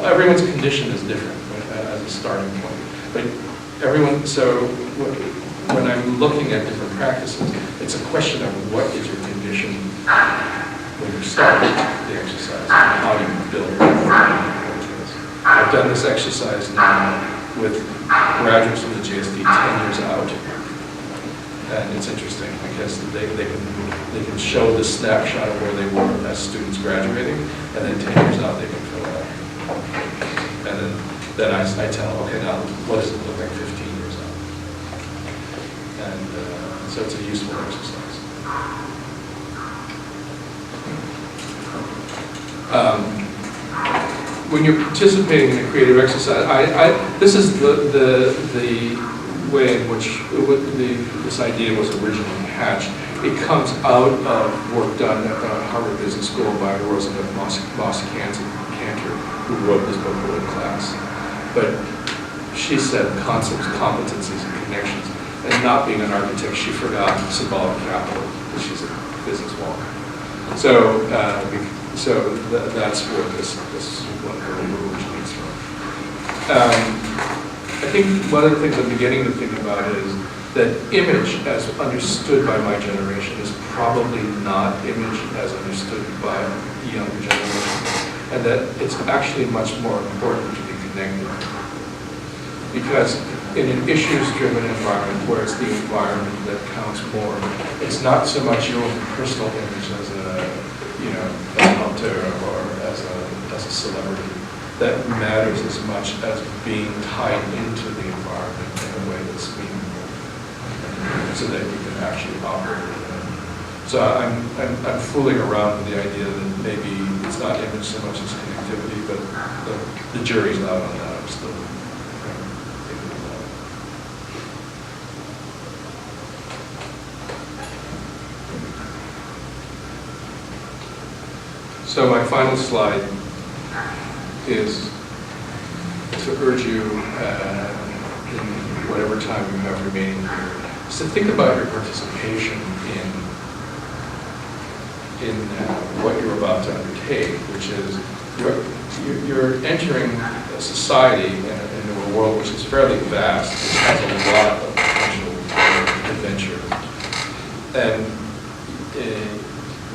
A: everyone's condition is different as a starting point. But so when I'm looking at different practices, it's a question of what is your condition when you start the exercise and how you build it. I've done this exercise now with graduates from the GSD 10 years out, and it's interesting because they can show the snapshot of where they were as students graduating, and then 10 years out they can fill it out. And then I tell them, okay, now what does it look like 15 years out? And so it's a useful exercise. When you're participating in a creative exercise, this is the way in which this idea was originally hatched. It comes out of work done at the Harvard Business School by Rosamund Moss-Cantor, who wrote this book, World Class. But she said concepts, competencies, and connections. And not being an architect, she forgot symbolic capital, because she's a businesswoman. So that's where this one originates from. I think one of the things I'm beginning to think about is that image, as understood by my generation, is probably not image as understood by the younger generation, and that it's actually much more important to be connected. Because in an issues-driven environment, where it's the environment that counts more, it's not so much your own personal image as an auteur or as a celebrity that matters as much as being tied into the environment in a way that's meaningful, so that you can actually operate in So I'm fooling around with the idea that maybe it's not image so much as connectivity, but the jury's out on that. I'm still thinking about it. So my final slide is to urge you, in whatever time you have remaining here, is to think about your participation in what you're about to undertake, which is you're entering a society into a world which is fairly vast, which has a lot of potential adventure. And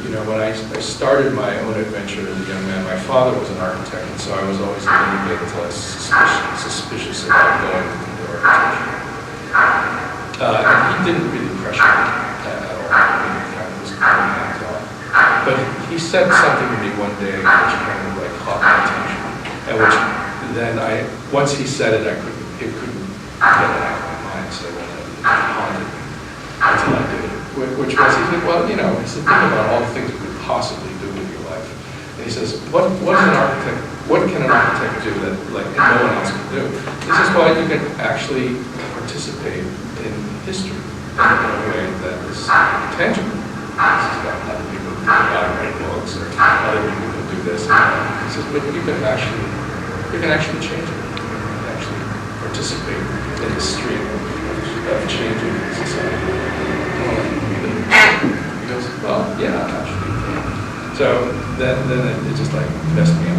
A: you know, when I started my own adventure as a young man, my father was an architect, and so I was always a little bit suspicious about going into architecture. And he didn't really pressure me at all. He kind of was hands off. But he said something to me one day which kind of like caught my attention, and which then once he said it, it couldn't get it out of my mind, so then it haunted me until I did it. Which was, he said, well, you know, he said, think about all the things you could possibly do with your life. And he says, what can an architect do that like no one else can do? He says, well, you can actually participate in history in a way that is tangible. This is about other people who write books, or other people who do this. He says, but you can actually change it. You can actually participate in the stream of changing society. He goes, well, yeah, actually. So then it just like messed me up.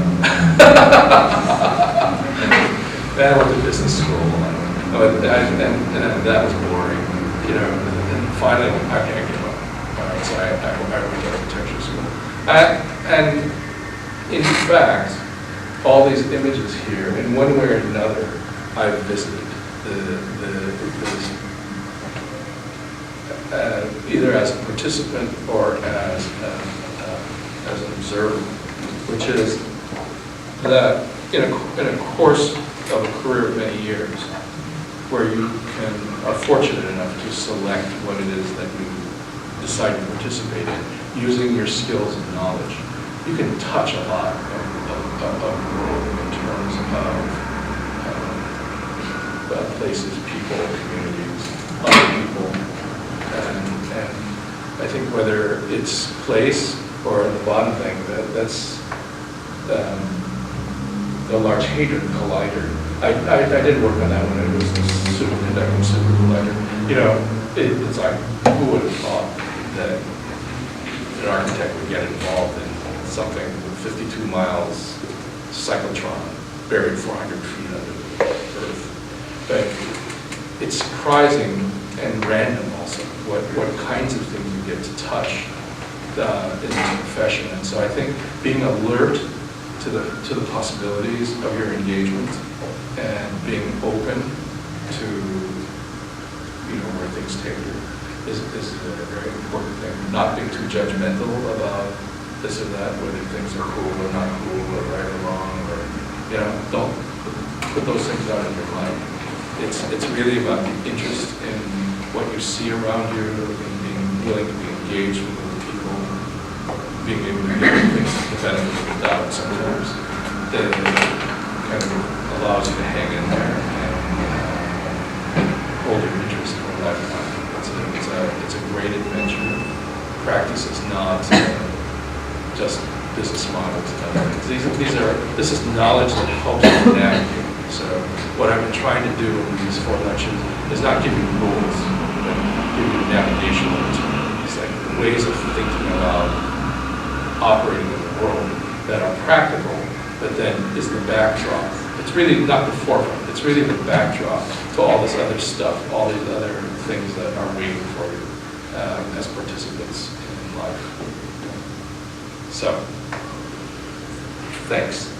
A: Then I went to business school, and that was boring, you know. And finally, I can't give up. So I went to architecture school. And in fact, all these images here, in one way or another, I've visited either as a participant or as an observer, which is that in a course of a career of many years, where you are fortunate enough to select what it is that you decide to participate in, using your skills and knowledge, you can touch a lot of the world in terms of places, people, communities, other people. And I think whether it's place or the bottom thing, that's the Large Hadron Collider. I did work on that one. It was the superconducting super collider. You know, it's like, who would have thought that an architect would get involved in something with 52 miles cyclotron buried 400 feet under the earth? But it's surprising and random also what kinds of things you get to touch in this profession. And so I think being alert to the possibilities of your engagement and being open to, you know, where things take you is a very important thing. Not being too judgmental about this or that, whether things are cool or not cool, or right or wrong, or, you know, don't put those things out in your mind. It's really about the interest in what you see around you, and being willing to be engaged with other people, being able to give things the benefit of the doubt sometimes, that kind of allows you to hang in there and hold your interest for a lifetime. It's a great adventure. Practice is not just business models. This is knowledge that helps you navigate. So what I've been trying to do in these 4 lectures is not give you rules, but give you navigation opportunities, like ways of thinking about operating in the world that are practical, but then is the backdrop. It's really not the forefront, it's really the backdrop to all this other stuff, all these other things that are waiting for you as participants in life. So, thanks.